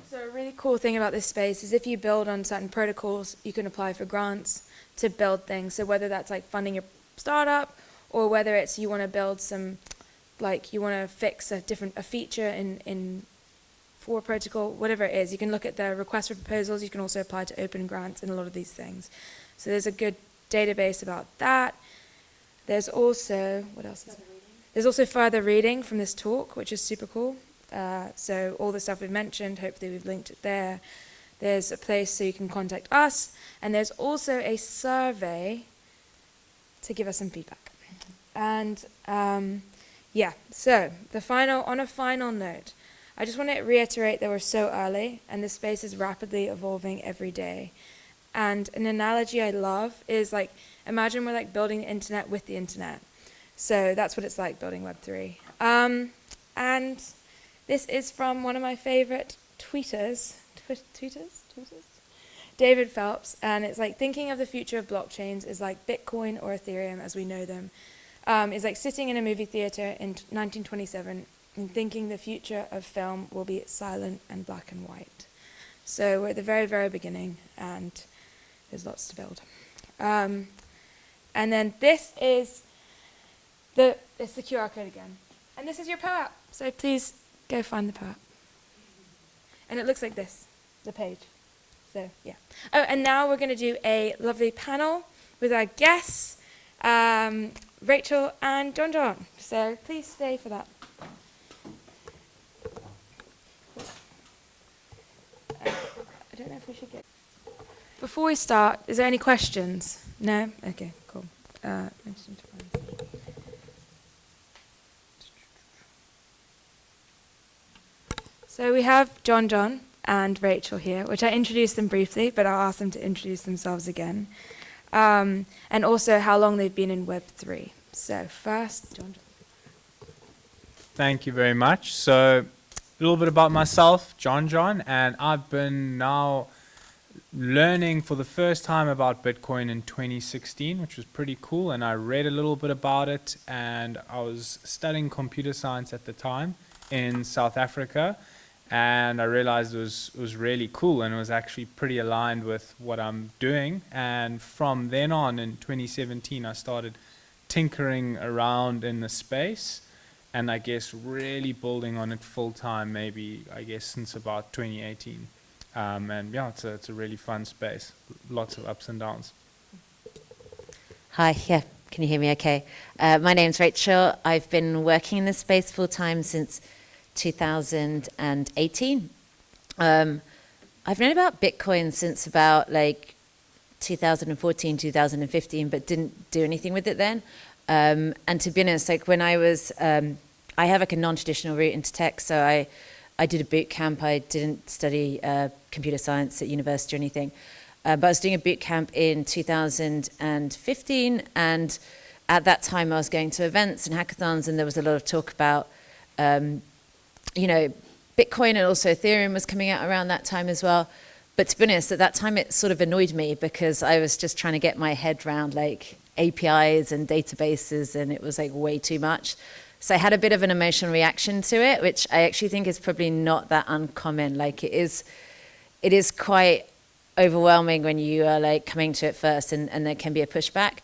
So a really cool thing about this space is if you build on certain protocols, you can apply for grants to build things. So whether that's like funding your startup, or whether it's you want to build some, like you want to fix a feature in for a protocol, whatever it is, you can look at the request for proposals. You can also apply to open grants and a lot of these things. So there's a good database about that. There's also, what else is there? There's also further reading from this talk, which is super cool. So all the stuff we've mentioned, hopefully we've linked it there. There's a place so you can contact us. And there's also a survey to give us some feedback. And so on a final note, I just want to reiterate that we're so early and this space is rapidly evolving every day. And an analogy I love is like, imagine we're like building the internet with the internet. So that's what it's like building Web3. And this is from one of my favorite tweeters, David Phelps, and it's like thinking of the future of blockchains is like Bitcoin or Ethereum as we know them. Is like sitting in a movie theater in 1927 and thinking the future of film will be silent and black and white. So we're at the very, very beginning, and there's lots to build. And then this is it's the QR code again. And this is your POAP, so please go find the POAP. And it looks like this, the page. So, yeah. Oh, and now we're going to do a lovely panel with our guests, Rachel and John. So please stay for that. I don't know if we should get... Before we start, is there any questions? No? Okay, cool. So we have John and Rachel here, which I introduced them briefly, but I'll ask them to introduce themselves again. And also how long they've been in Web3. So first, John. Thank you very much. So a little bit about myself, John, and I've been now learning for the first time about Bitcoin in 2016, which was pretty cool. And I read a little bit about it, and I was studying computer science at the time in South Africa. And I realized it was really cool, and it was actually pretty aligned with what I'm doing. And from then on, in 2017, I started tinkering around in the space, and I guess really building on it full time, maybe I guess since about 2018. And yeah, it's a really fun space. Lots of ups and downs. Hi, yeah, can you hear me okay? My name's Rachel. I've been working in this space full time since 2018. I've known about Bitcoin since about like 2014, 2015, but didn't do anything with it then. And to be honest, like when I was, I have like a non-traditional route into tech, so I did a boot camp. I didn't study computer science at university or anything, but I was doing a boot camp in 2015, and at that time I was going to events and hackathons, and there was a lot of talk about you know, Bitcoin, and also Ethereum was coming out around that time as well. But to be honest, at that time it sort of annoyed me because I was just trying to get my head around like APIs and databases, and it was like way too much. So I had a bit of an emotional reaction to it, which I actually think is probably not that uncommon. Like it is quite overwhelming when you are like coming to it first, and there can be a pushback.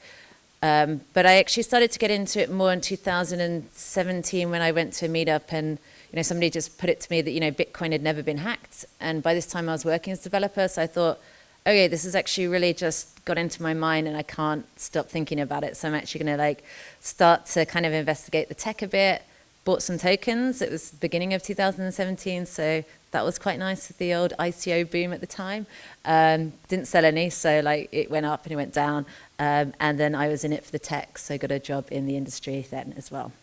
But I actually started to get into it more in 2017 when I went to a meetup, and somebody just put it to me that Bitcoin had never been hacked. And by this time I was working as a developer, so I thought, okay, this has actually really just got into my mind, and I can't stop thinking about it. So I'm actually going to like start to kind of investigate the tech a bit. Bought some tokens. It was the beginning of 2017, so that was quite nice with the old ICO boom at the time. Didn't sell any, so like it went up and it went down. And then I was in it for the tech, so got a job in the industry then as well.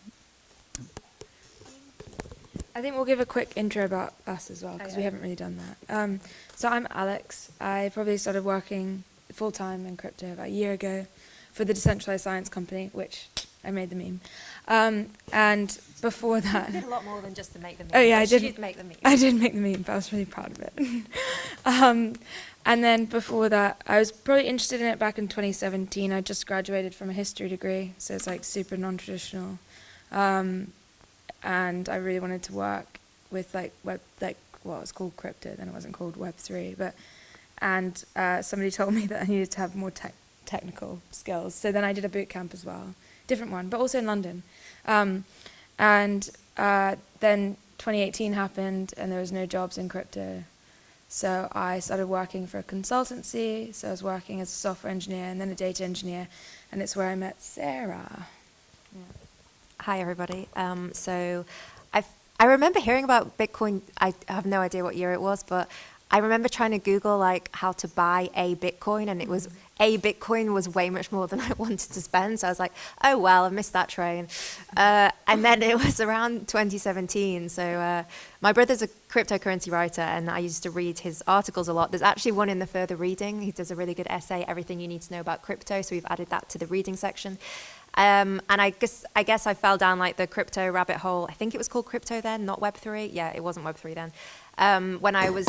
I think we'll give a quick intro about us as well, because we haven't really done that. So I'm Alex. I probably started working full-time in crypto about a year ago for the decentralized science company, which I made the meme. And before that... You did a lot more than just to make the meme. Oh yeah, I did did make the meme. I did make the meme, but I was really proud of it. And then before that, I was probably interested in it back in 2017. I just graduated from a history degree, so it's like super non-traditional. And I really wanted to work with like web, like what was called crypto, then it wasn't called Web3. And somebody told me that I needed to have more technical skills. So then I did a boot camp as well, different one, but also in London. And then 2018 happened, and there was no jobs in crypto. So I started working for a consultancy. So I was working as a software engineer and then a data engineer, and it's where I met Sarah. Yeah. Hi, everybody. So I remember hearing about Bitcoin. I have no idea what year it was, but I remember trying to Google like how to buy a Bitcoin, and it was a Bitcoin was way much more than I wanted to spend. So I was like, oh, well, I missed that train. And then it was around 2017. So my brother's a cryptocurrency writer, and I used to read his articles a lot. There's actually one in the further reading. He does a really good essay, Everything You Need to Know About Crypto. So we've added that to the reading section. And I guess I fell down like the crypto rabbit hole. I think it was called crypto then, not Web3. Yeah, it wasn't Web3 then. When I was...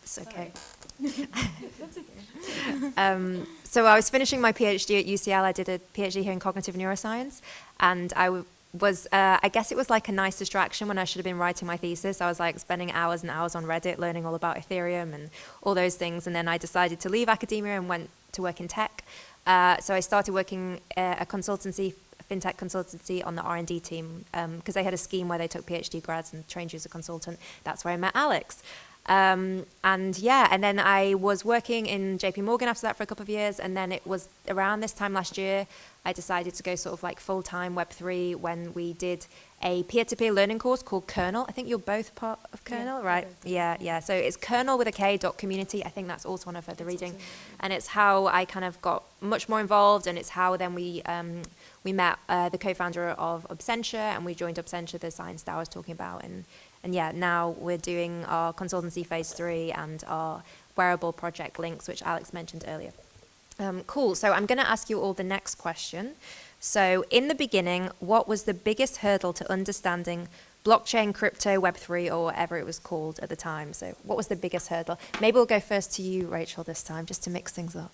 It's okay. That's okay. So I was finishing my PhD at UCL. I did a PhD here in cognitive neuroscience, and I guess it was like a nice distraction when I should have been writing my thesis. I was like spending hours and hours on Reddit learning all about Ethereum and all those things, and then I decided to leave academia and went to work in tech. So I started working a consultancy, fintech consultancy on the R&D team, because they had a scheme where they took PhD grads and trained you as a consultant. That's where I met Alex. And then I was working in JP Morgan after that for a couple of years, and then it was around this time last year I decided to go sort of like full-time Web3 when we did a peer-to-peer learning course called Kernel. I think you're both part of Kernel, right? Yeah. So it's Kernel with a K.community. I think that's also on a further reading. And it's how I kind of got much more involved, and it's how then we met the co-founder of Absentia, and we joined Absentia, the science DAO I was talking about. And yeah, now we're doing our consultancy phase3 and our wearable project Links, which Alex mentioned earlier. Cool. So I'm going to ask you all the next question. So in the beginning, what was the biggest hurdle to understanding blockchain, crypto, Web3, or whatever it was called at the time. So what was the biggest hurdle? Maybe we'll go first to you, Rachel, this time, just to mix things up.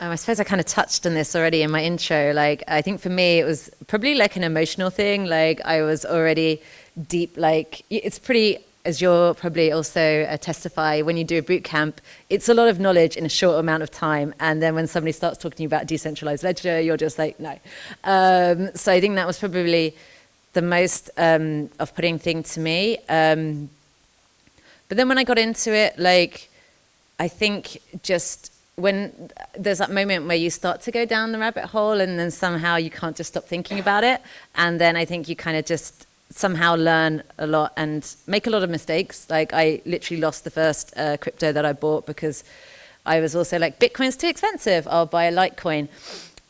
I suppose I kind of touched on this already in my intro. Like, I think for me, it was probably like an emotional thing. Like, I was already deep, like, it's pretty, as you'll probably also testify, when you do a boot camp, it's a lot of knowledge in a short amount of time. And then when somebody starts talking to you about decentralized ledger, you're just like, no. So I think that was probably the most off-putting thing to me. But then when I got into it, like, I think just when there's that moment where you start to go down the rabbit hole and then somehow you can't just stop thinking about it. And then I think you kind of just somehow learn a lot and make a lot of mistakes. Like, I literally lost the first crypto that I bought because I was also like, Bitcoin's too expensive, I'll buy a Litecoin.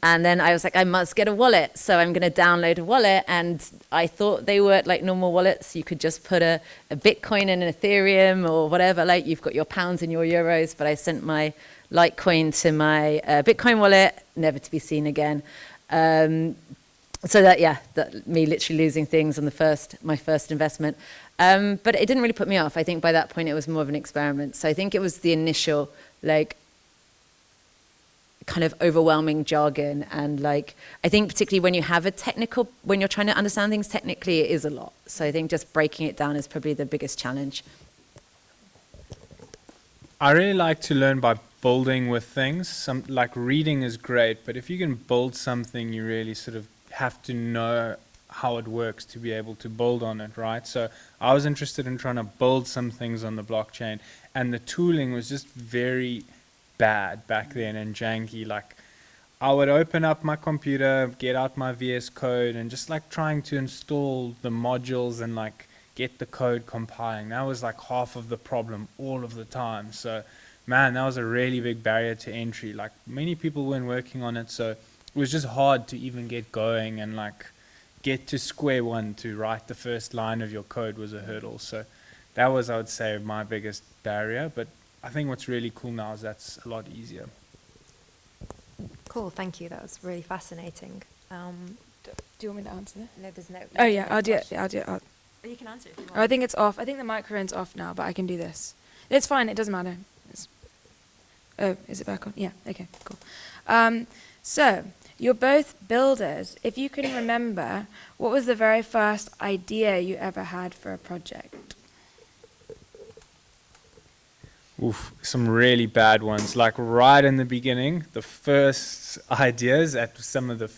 And then I was like, I must get a wallet, so I'm going to download a wallet. And I thought they were like normal wallets. You could just put a Bitcoin and an Ethereum or whatever, like you've got your pounds and your euros. But I sent my Litecoin to my Bitcoin wallet, never to be seen again. So that me literally losing things on my first investment. But it didn't really put me off. I think by that point it was more of an experiment. So I think it was the initial like kind of overwhelming jargon, and like I think particularly when you have when you're trying to understand things technically, it is a lot. So I think just breaking it down is probably the biggest challenge. I really like to learn by building with things. Like reading is great, but if you can build something, you really sort of have to know how it works to be able to build on it, right? So I was interested in trying to build some things on the blockchain, and the tooling was just very bad back then and janky. Like, I would open up my computer, get out my VS Code, and just like trying to install the modules and like get the code compiling. That was like half of the problem all of the time. So man, that was a really big barrier to entry. Like, many people weren't working on it, so it was just hard to even get going, and like get to square one to write the first line of your code was a hurdle. So that was, I would say, my biggest barrier. But I think what's really cool now is that's a lot easier. Cool, thank you. That was really fascinating. Do you want me to answer that? No, there's no. Oh yeah, I'll do it. Yeah, I'll do it. Oh, you can answer if you want. Oh, I think it's off. I think the microphone's off now, but I can do this. It's fine. It doesn't matter. Oh, is it back on? Yeah. Okay. Cool. So you're both builders. If you can remember, what was the very first idea you ever had for a project? Oof, some really bad ones. Like right in the beginning, the first ideas at some of the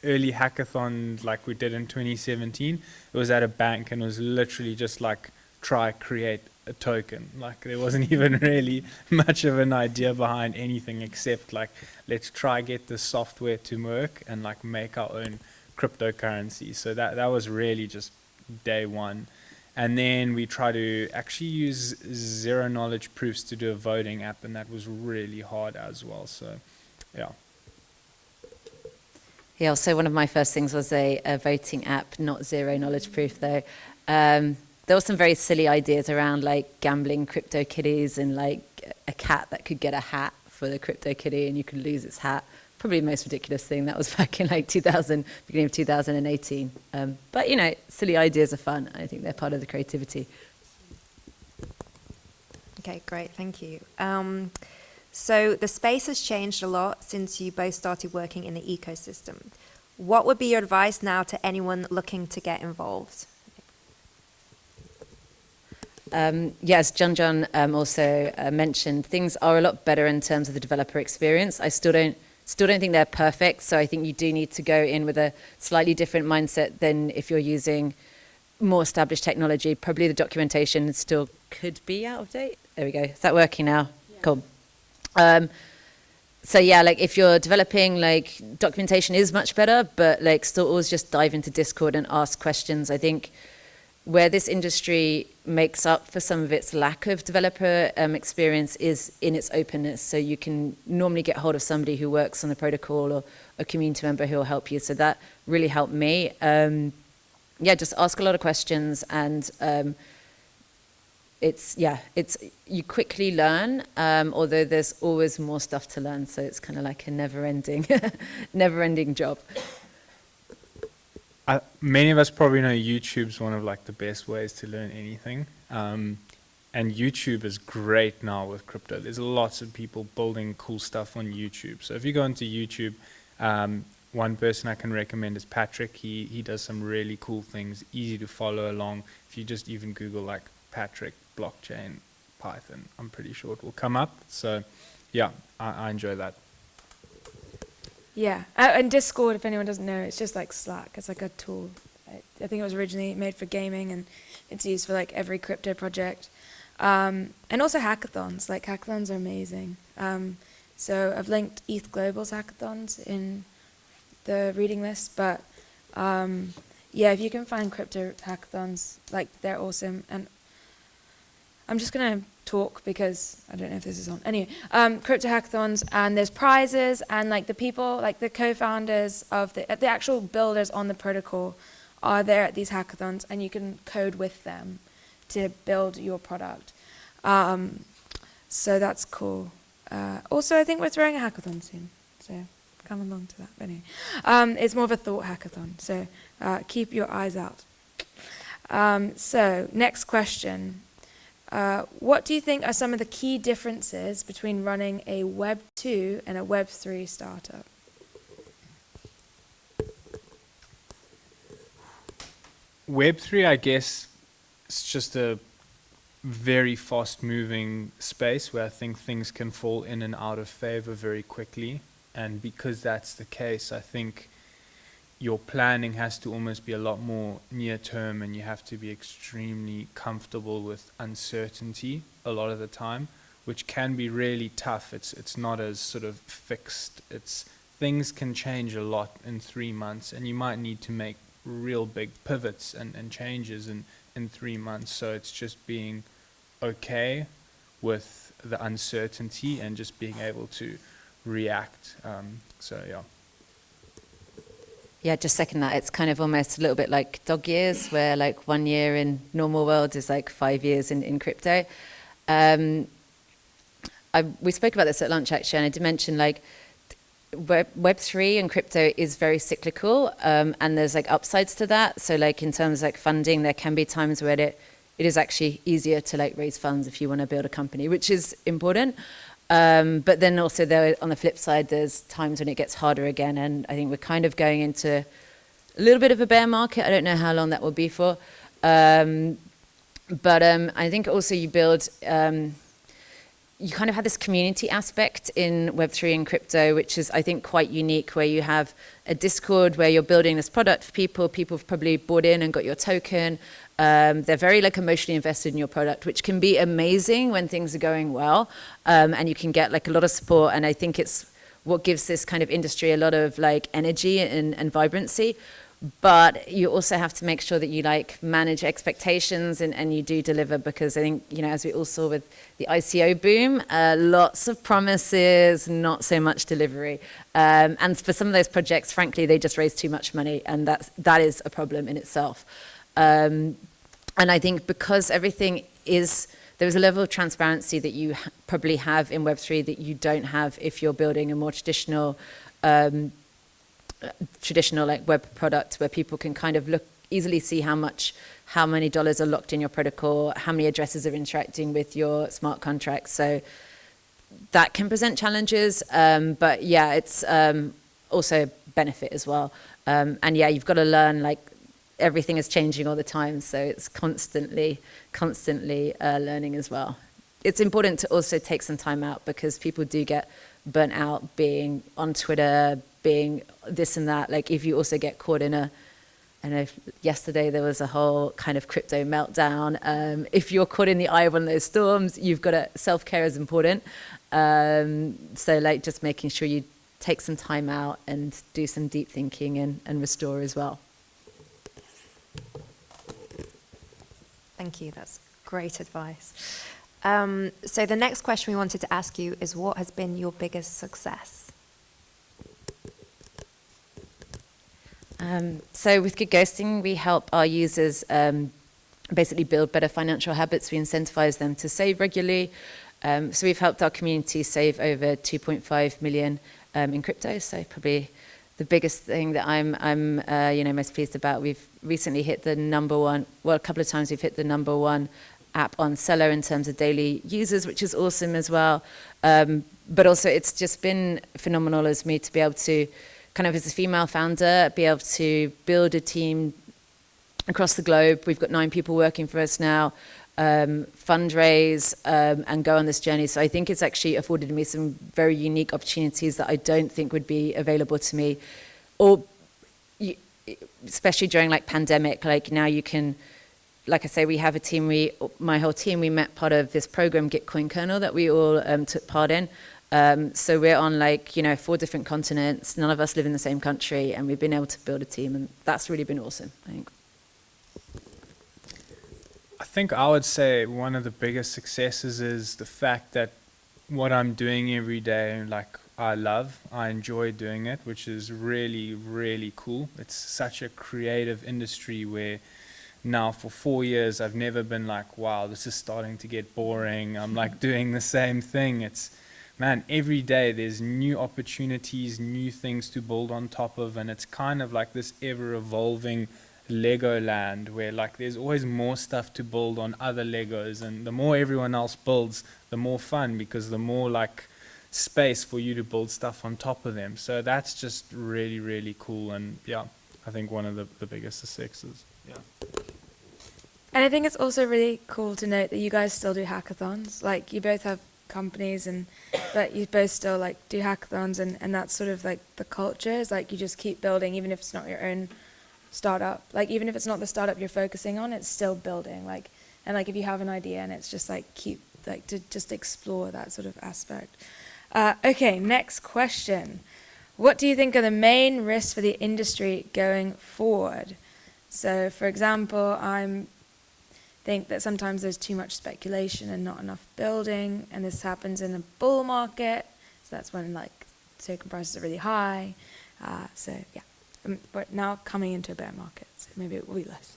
early hackathons like we did in 2017, it was at a bank, and it was literally just like create a token. Like, there wasn't even really much of an idea behind anything except like, let's try get the software to work and like make our own cryptocurrency. So that was really just day one. And then we try to actually use zero knowledge proofs to do a voting app, and that was really hard as well. So yeah. Yeah, so one of my first things was a voting app, not zero knowledge proof though. There were some very silly ideas around like gambling crypto kitties, and like a cat that could get a hat for the crypto kitty and you could lose its hat. Probably the most ridiculous thing. That was back in like beginning of 2018. But you know, silly ideas are fun. I think they're part of the creativity. Okay, great, thank you. So the space has changed a lot since you both started working in the ecosystem. What would be your advice now to anyone looking to get involved? Yes, John also mentioned, things are a lot better in terms of the developer experience. I still don't think they're perfect, so I think you do need to go in with a slightly different mindset than if you're using more established technology. Probably the documentation still could be out of date. There we go. Is that working now? Yeah. Cool. So yeah, like if you're developing, like documentation is much better, but like still always just dive into Discord and ask questions. I think where this industry makes up for some of its lack of developer experience is in its openness. So you can normally get hold of somebody who works on the protocol or a community member who will help you. So that really helped me. Just ask a lot of questions, and you quickly learn, although there's always more stuff to learn. So it's kind of like a never-ending job. Many of us probably know YouTube's one of like the best ways to learn anything. And YouTube is great now with crypto. There's lots of people building cool stuff on YouTube. So if you go into YouTube, one person I can recommend is Patrick. He does some really cool things, easy to follow along. If you just even Google like Patrick blockchain Python, I'm pretty sure it will come up. So yeah, I enjoy that. Yeah, and Discord, if anyone doesn't know, it's just like Slack. It's like a tool. I think it was originally made for gaming, and it's used for like every crypto project. And also hackathons. Like hackathons are amazing. So I've linked ETH Global's hackathons in the reading list, but yeah, if you can find crypto hackathons, like they're awesome. And I'm just gonna talk because I don't know if this is on. Anyway, crypto hackathons, and there's prizes, and like the people, like the co-founders of the actual builders on the protocol are there at these hackathons, and you can code with them to build your product. So that's cool. Also, I think we're throwing a hackathon soon, so come along to that. But anyway, it's more of a thought hackathon, so keep your eyes out. So next question. What do you think are some of the key differences between running a Web 2 and a Web 3 startup? Web 3, I guess, it's just a very fast-moving space where I think things can fall in and out of favor very quickly. And because that's the case, I think your planning has to almost be a lot more near-term, and you have to be extremely comfortable with uncertainty a lot of the time, which can be really tough. It's not as sort of fixed. Things can change a lot in 3 months, and you might need to make real big pivots and changes in 3 months. So it's just being okay with the uncertainty and just being able to react. So yeah. Yeah, just second that. It's kind of almost a little bit like dog years, where like 1 year in normal world is like 5 years in crypto. We spoke about this at lunch actually, and I did mention like Web3 and crypto is very cyclical, and there's like upsides to that. So like in terms of like funding, there can be times where it is actually easier to like raise funds if you want to build a company, which is important. But then also there, on the flip side, there's times when it gets harder again, and I think we're kind of going into a little bit of a bear market. I don't know how long that will be for. But I think also you build, you kind of have this community aspect in Web3 and crypto, which is, I think, quite unique, where you have a Discord where you're building this product for people. People have probably bought in and got your token. They're very like emotionally invested in your product, which can be amazing when things are going well, and you can get like a lot of support. And I think it's what gives this kind of industry a lot of like energy and vibrancy. But you also have to make sure that you like manage expectations and you do deliver, because I think, you know, as we all saw with the ICO boom, lots of promises, not so much delivery. And for some of those projects, frankly, they just raise too much money, and that is a problem in itself. And I think because everything there's a level of transparency that you probably have in Web3 that you don't have if you're building a more traditional like web product, where people can kind of easily see how many dollars are locked in your protocol, how many addresses are interacting with your smart contracts. So that can present challenges, but yeah, it's also a benefit as well. And yeah, you've got to learn, like, everything is changing all the time, so it's constantly learning as well. It's important to also take some time out, because people do get burnt out being on Twitter, being this and that. Like, if you also get caught in I know yesterday there was a whole kind of crypto meltdown. If you're caught in the eye of one of those storms, you've got to, self-care is important. So like just making sure you take some time out and do some deep thinking and restore as well. Thank you, that's great advice. So the next question we wanted to ask you is, what has been your biggest success? So with Good Ghosting, we help our users basically build better financial habits. We incentivize them to save regularly. So we've helped our community save over 2.5 million in crypto, so probably the biggest thing that I'm most pleased about. We've recently hit the number one. Well, a couple of times we've hit the number one app on Seller in terms of daily users, which is awesome as well. But also, it's just been phenomenal as me to be able to, kind of as a female founder, be able to build a team across the globe. We've got 9 people working for us now. Fundraise and go on this journey. So I think it's actually afforded me some very unique opportunities that I don't think would be available to me, or especially during like pandemic. Like now you can, like I say, we have a team. My whole team, we met part of this program Gitcoin kernel that we all took part in. So we're on 4 different continents. None of us live in the same country, and we've been able to build a team, and that's really been awesome, I think. I think I would say one of the biggest successes is the fact that what I'm doing every day, like I enjoy doing it, which is really, really cool. It's such a creative industry where now for 4 years I've never been like, wow, this is starting to get boring. I'm like doing the same thing. Man, every day there's new opportunities, new things to build on top of, and it's kind of like this ever evolving Legoland where like there's always more stuff to build on other Legos, and the more everyone else builds, the more fun, because the more like space for you to build stuff on top of them. So that's just really, really cool, and yeah, I think one of the biggest successes. Yeah. And I think it's also really cool to note that you guys still do hackathons. Like you both have companies, but you both still like do hackathons, and that's sort of like the culture is like you just keep building, even if it's not your own startup. Like even if it's not the startup you're focusing on, it's still building. Like, and like if you have an idea, and it's just like keep like to just explore that sort of aspect. Okay, next question. What do you think are the main risks for the industry going forward? So, for example, think that sometimes there's too much speculation and not enough building, and this happens in a bull market. So that's when like token prices are really high. So yeah. But now coming into a bear market, so maybe it will be less.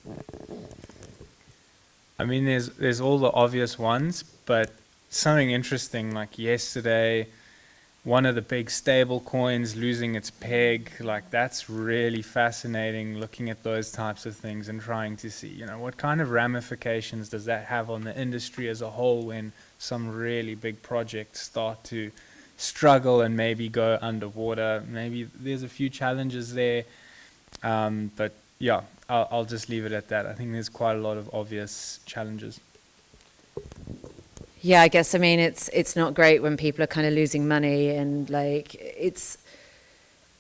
I mean, there's all the obvious ones, but something interesting, like yesterday, one of the big stable coins losing its peg, like that's really fascinating, looking at those types of things and trying to see, what kind of ramifications does that have on the industry as a whole when some really big projects start to struggle and maybe go underwater. Maybe there's a few challenges there, but yeah, I'll just leave it at that. I think there's quite a lot of obvious challenges. Yeah, I guess, it's not great when people are kind of losing money, and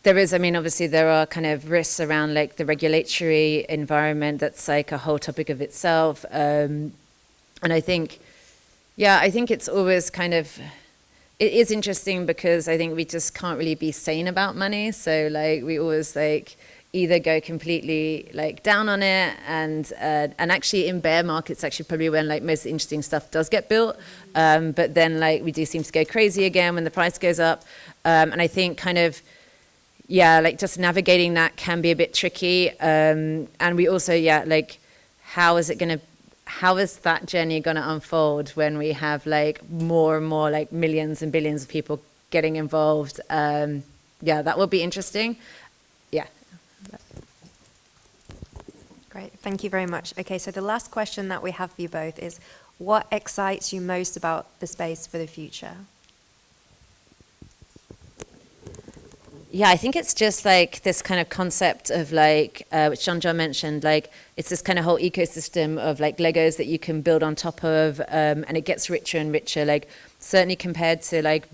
obviously there are kind of risks around like the regulatory environment. That's like a whole topic of itself. And I think it's always kind of, it is interesting because I think we just can't really be sane about money. So like we always like either go completely like down on it, and actually in bear markets actually probably when like most interesting stuff does get built, but then like we do seem to go crazy again when the price goes up, and I think kind of like just navigating that can be a bit tricky, and we also like how is that journey going to unfold when we have like more and more like millions and billions of people getting involved. That will be interesting. Great, thank you very much. Okay, so the last question that we have for you both is, what excites you most about the space for the future? Yeah, I think it's just like this kind of concept of like, which John mentioned, like it's this kind of whole ecosystem of like Legos that you can build on top of, and it gets richer and richer. Like certainly compared to like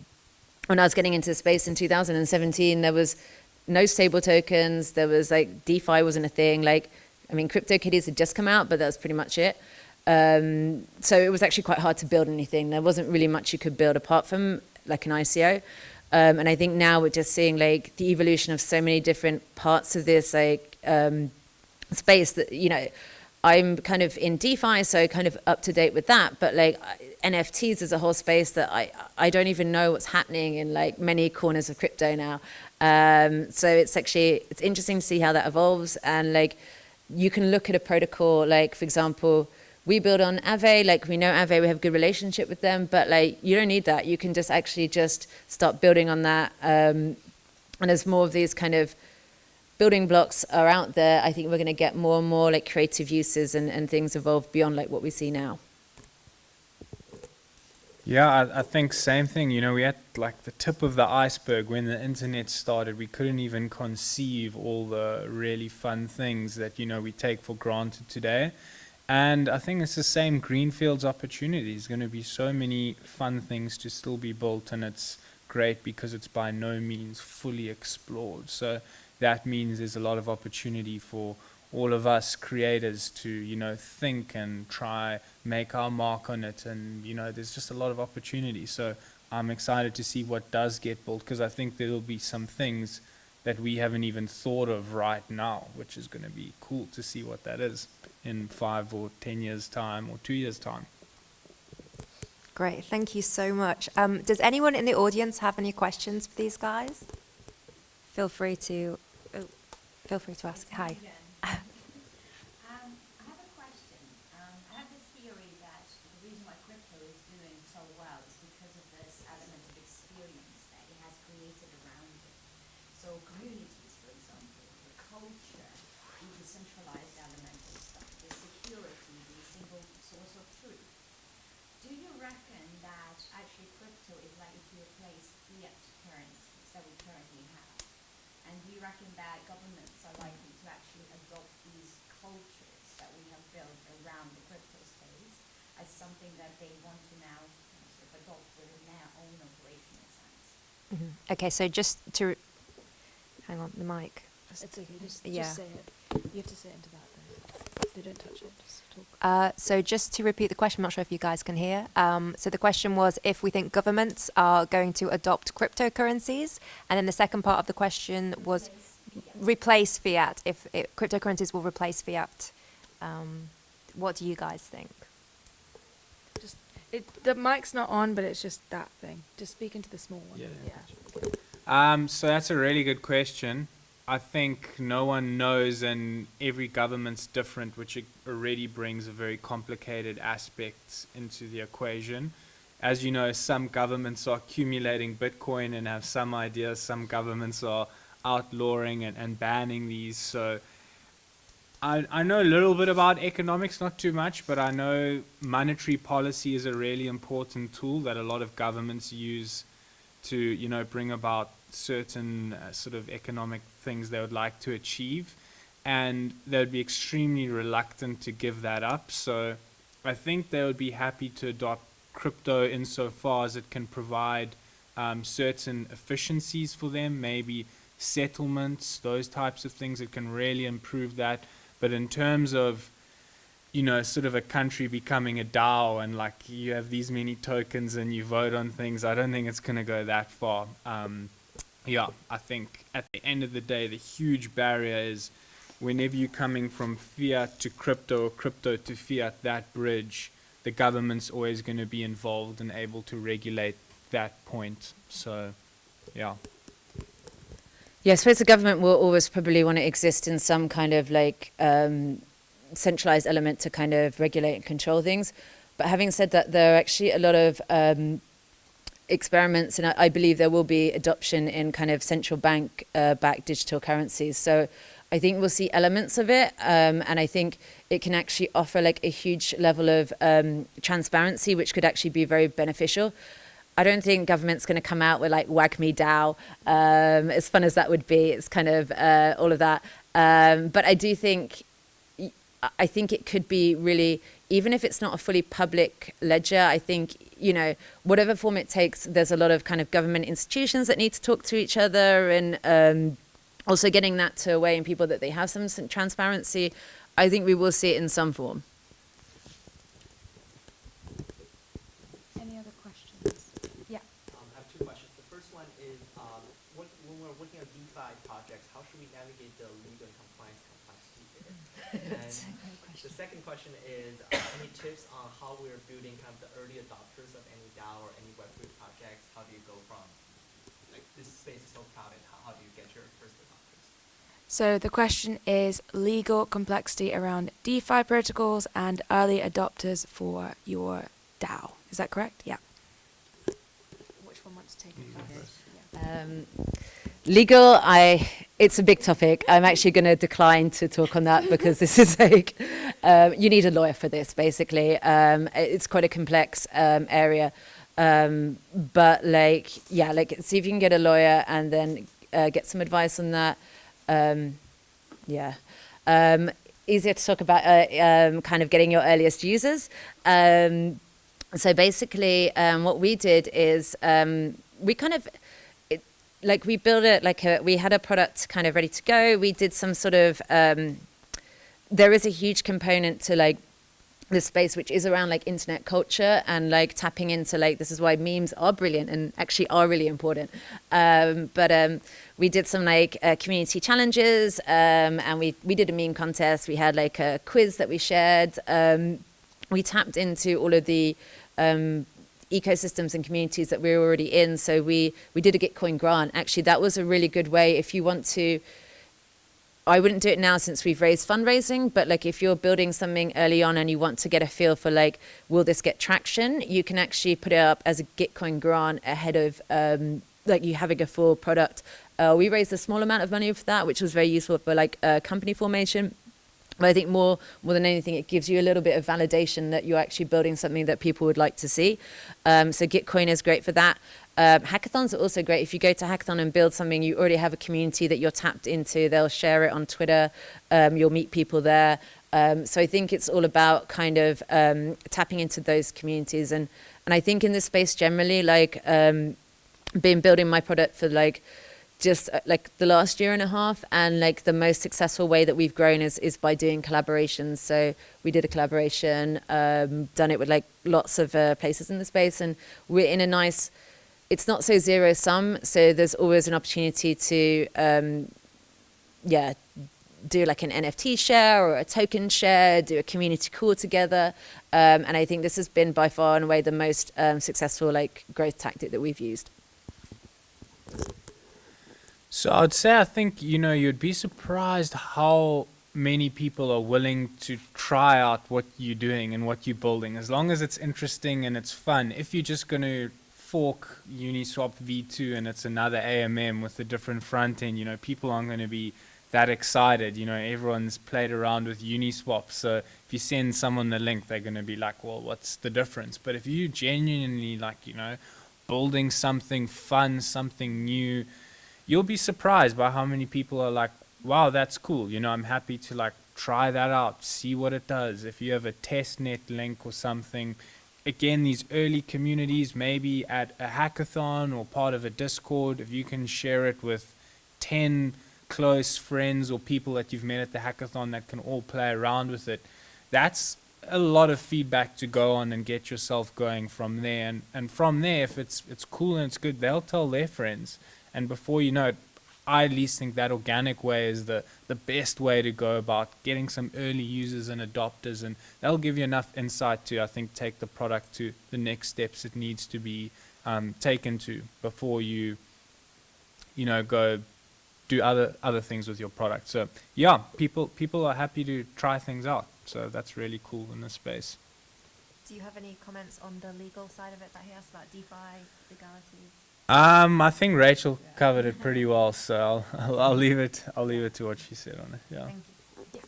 when I was getting into space in 2017, there was no stable tokens. There was like DeFi wasn't a thing. Like, CryptoKitties had just come out, but that was pretty much it. So it was actually quite hard to build anything. There wasn't really much you could build apart from like an ICO. And I think now we're just seeing like the evolution of so many different parts of this like space that, I'm kind of in DeFi, so kind of up to date with that. But like NFTs is a whole space that I don't even know what's happening in like many corners of crypto now. So it's interesting to see how that evolves. And like you can look at a protocol, like for example, we build on Aave, like we know Aave, we have a good relationship with them, but like you don't need that. You can just start building on that. And as more of these kind of building blocks are out there. I think we're going to get more and more like creative uses and things evolve beyond like what we see now. Yeah, I think same thing. You know, we at like the tip of the iceberg when the internet started. We couldn't even conceive all the really fun things that, you know, we take for granted today. And I think it's the same greenfields opportunity. There's going to be so many fun things to still be built, and it's great because it's by no means fully explored. So that means there's a lot of opportunity for all of us creators to, you know, think and try make our mark on it. And, you know, there's just a lot of opportunity. So I'm excited to see what does get built, because I think there'll be some things that we haven't even thought of right now, which is going to be cool to see what that is in 5 or 10 years time or 2 years time. Great, thank you so much. Does anyone in the audience have any questions for these guys? Feel free to ask. Hi. I have a question. I have this theory that the reason why crypto is doing so well is because of this element of experience that it has created around it. So communities, for example, the culture, the decentralized element of stuff, the security, the single source of truth. Do you reckon that actually crypto is likely to replace fiat currencies that we currently have? And do you reckon that governments are likely to actually adopt these cultures that we have built around the crypto space as something that they want to now sort of adopt within their own operational sense? Okay, so just to hang on the mic. It's okay, just Yeah. say it. You have to say it into that though. They don't touch it, just talk. So just to repeat the question, I'm not sure if you guys can hear. So the question was if we think governments are going to adopt cryptocurrencies, and then the second part of the question was replace fiat, if cryptocurrencies will replace fiat. What do you guys think? Just the mic's not on, but it's just that thing. Just speak into the small one. So that's a really good question. I think no one knows, and every government's different, which already brings a very complicated aspect into the equation. As you know, some governments are accumulating Bitcoin and have some ideas. Some governments are outlawing and banning these. So I know a little bit about economics, not too much, but I know monetary policy is a really important tool that a lot of governments use to, you know, bring about certain sort of economic things they would like to achieve, and they would be extremely reluctant to give that up. So I think they would be happy to adopt crypto insofar as it can provide certain efficiencies for them, maybe settlements, those types of things. It can really improve that. But in terms of, you know, sort of a country becoming a DAO and like you have these many tokens and you vote on things, I don't think it's going to go that far. I think at the end of the day, the huge barrier is whenever you're coming from fiat to crypto or crypto to fiat, that bridge, the government's always going to be involved and able to regulate that point. So, yeah. Yeah, I suppose the government will always probably want to exist in some kind of like centralized element to kind of regulate and control things. But having said that, there are actually a lot of experiments, and I believe there will be adoption in kind of central bank backed digital currencies. So I think we'll see elements of it, and I think it can actually offer like a huge level of transparency, which could actually be very beneficial. I don't think government's going to come out with like WAGMI DAO, as fun as that would be. It's kind of all of that. But I do think, I think it could be really, even if it's not a fully public ledger, I think, you know, whatever form it takes, there's a lot of kind of government institutions that need to talk to each other, and also getting that to a way in people that they have some transparency. I think we will see it in some form. Any other questions? Yeah. I have two questions. The first one is, when we're looking at DeFi projects, how should we navigate the legal and compliance complexity here? And the second question is, any tips on how we're building kind of the early adopters of any DAO or any Web3 projects? How do you go from, like, this space is so crowded, how do you get your first adopters? So the question is legal complexity around DeFi protocols and early adopters for your DAO. Is that correct? Yeah. Which one wants to take it first? Legal, it's a big topic. I'm actually going to decline to talk on that because this is like, you need a lawyer for this, basically. It's quite a complex area. But like, yeah, like see if you can get a lawyer and then get some advice on that. Easier to talk about kind of getting your earliest users. So basically, what we did is we kind of, we built it we had a product kind of ready to go. We did some sort of, there is a huge component to like the space which is around like internet culture and like tapping into like, this is why memes are brilliant and actually are really important. But we did some like community challenges and we did a meme contest. We had like a quiz that we shared. We tapped into all of the ecosystems and communities that we were already in. So we did a Gitcoin grant. Actually, that was a really good way if you want to, I wouldn't do it now since we've raised fundraising, but like if you're building something early on and you want to get a feel for like, will this get traction? You can actually put it up as a Gitcoin grant ahead of like you having a full product. We raised a small amount of money for that, which was very useful for like company formation. But I think more than anything, it gives you a little bit of validation that you're actually building something that people would like to see. So Gitcoin is great for that. Hackathons are also great. If you go to hackathon and build something, you already have a community that you're tapped into. They'll share it on Twitter. You'll meet people there. So I think it's all about kind of tapping into those communities. And I think in this space generally, like been building my product for like just like the last year and a half, and like the most successful way that we've grown is by doing collaborations. So we did a collaboration, done it with like lots of places in the space, and we're in a nice, it's not so zero sum, so there's always an opportunity to do like an NFT share or a token share, do a community call together, and I think this has been by far and away the most successful like growth tactic that we've used. So I'd say, I think, you know, you'd be surprised how many people are willing to try out what you're doing and what you're building, as long as it's interesting and it's fun. If you're just going to fork Uniswap v2 and it's another AMM with a different front end, you know, people aren't going to be that excited. You know, everyone's played around with Uniswap, so if you send someone the link, they're going to be like, well, what's the difference? But if you genuinely like, you know, building something fun, something new, you'll be surprised by how many people are like, wow, that's cool. You know, I'm happy to like try that out, see what it does. If you have a testnet link or something, again, these early communities, maybe at a hackathon or part of a Discord, if you can share it with 10 close friends or people that you've met at the hackathon that can all play around with it, that's a lot of feedback to go on and get yourself going from there. And from there, if it's cool and it's good, they'll tell their friends. And before you know it, I at least think that organic way is the best way to go about getting some early users and adopters, and that'll give you enough insight to, I think, take the product to the next steps it needs to be taken to before you know, go do other things with your product. So yeah, people are happy to try things out. So that's really cool in this space. Do you have any comments on the legal side of it that he asked about DeFi legalities? I think Rachel covered it pretty well, so I'll leave it to what she said on it. Yeah. Thank you.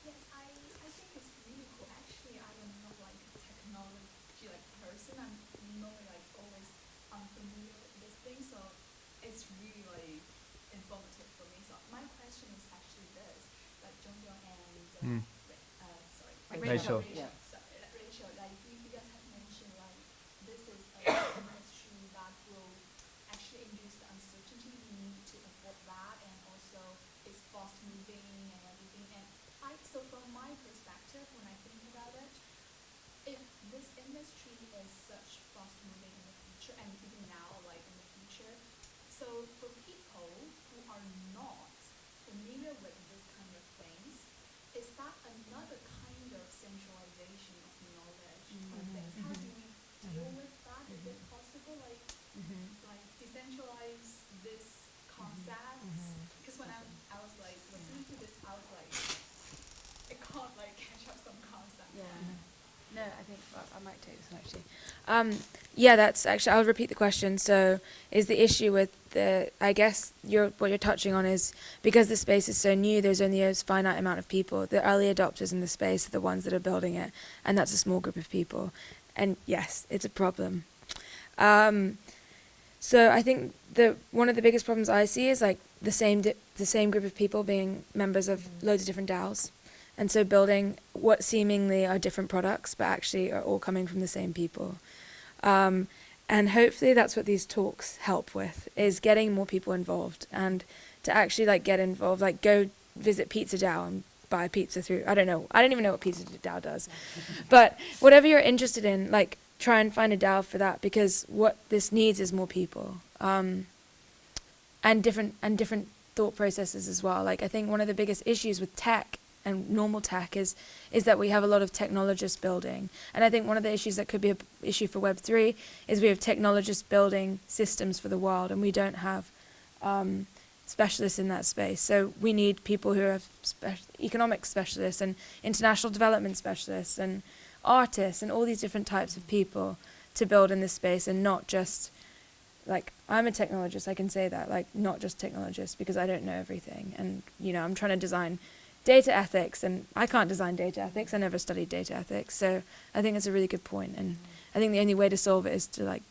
Yes, I think it's really cool. Actually, I'm not like a technology like person. I'm normally like always unfamiliar with this thing, so it's really like informative for me. So my question is actually this: like John and Rachel. Rachel, like you guys have mentioned, like this is a industry that will actually induce the uncertainty. We need to avoid that, and also it's fast moving and everything. And so from my perspective, when I think about it, if this industry is such fast moving in the future, and even now, like in the future, so for people who are not familiar with this kind of things, is that another kind of centralization of knowledge of things? How do we deal with that? Is it possible, like decentralize this concept? Because when I was like listening to this, I was like, I can't like catch up some concepts. Yeah. No, I think I might take this one actually. Yeah, that's actually, I'll repeat the question. So is the issue with I guess what you're touching on is because the space is so new, there's only a finite amount of people. The early adopters in the space are the ones that are building it, and that's a small group of people. And yes, it's a problem. So I think one of the biggest problems I see is like the same group of people being members of loads of different DAOs, and so building what seemingly are different products, but actually are all coming from the same people. And hopefully that's what these talks help with, is getting more people involved, and to actually like get involved, like go visit Pizza DAO and buy a pizza through, I don't even know what Pizza DAO does, but whatever you're interested in, like try and find a DAO for that, because what this needs is more people, and different thought processes as well. Like I think one of the biggest issues with tech and normal tech is that we have a lot of technologists building. And I think one of the issues that could be an issue for Web3 is we have technologists building systems for the world, and we don't have specialists in that space. So we need people who are economic specialists and international development specialists and artists and all these different types of people to build in this space, and not just, like, I'm a technologist, I can say that, like, not just technologist, because I don't know everything. And, I'm trying to design data ethics, and I can't design data ethics. I never studied data ethics. So I think it's a really good point. And I think the only way to solve it is to, like,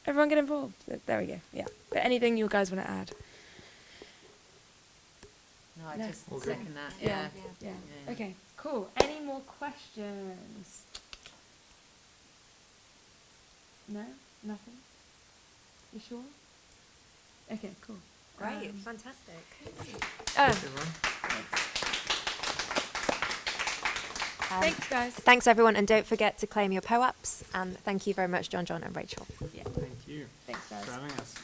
everyone get involved. There we go. Yeah. But anything you guys want to add? No, I No. just Okay. second that. Yeah. Yeah. Yeah. Okay, cool. Any more questions? No? Nothing? You sure? Okay, cool. Great, fantastic. Thanks, guys. Thanks, everyone, and don't forget to claim your POAPs. And thank you very much, John, and Rachel. Thank you. Thanks, guys. For having us.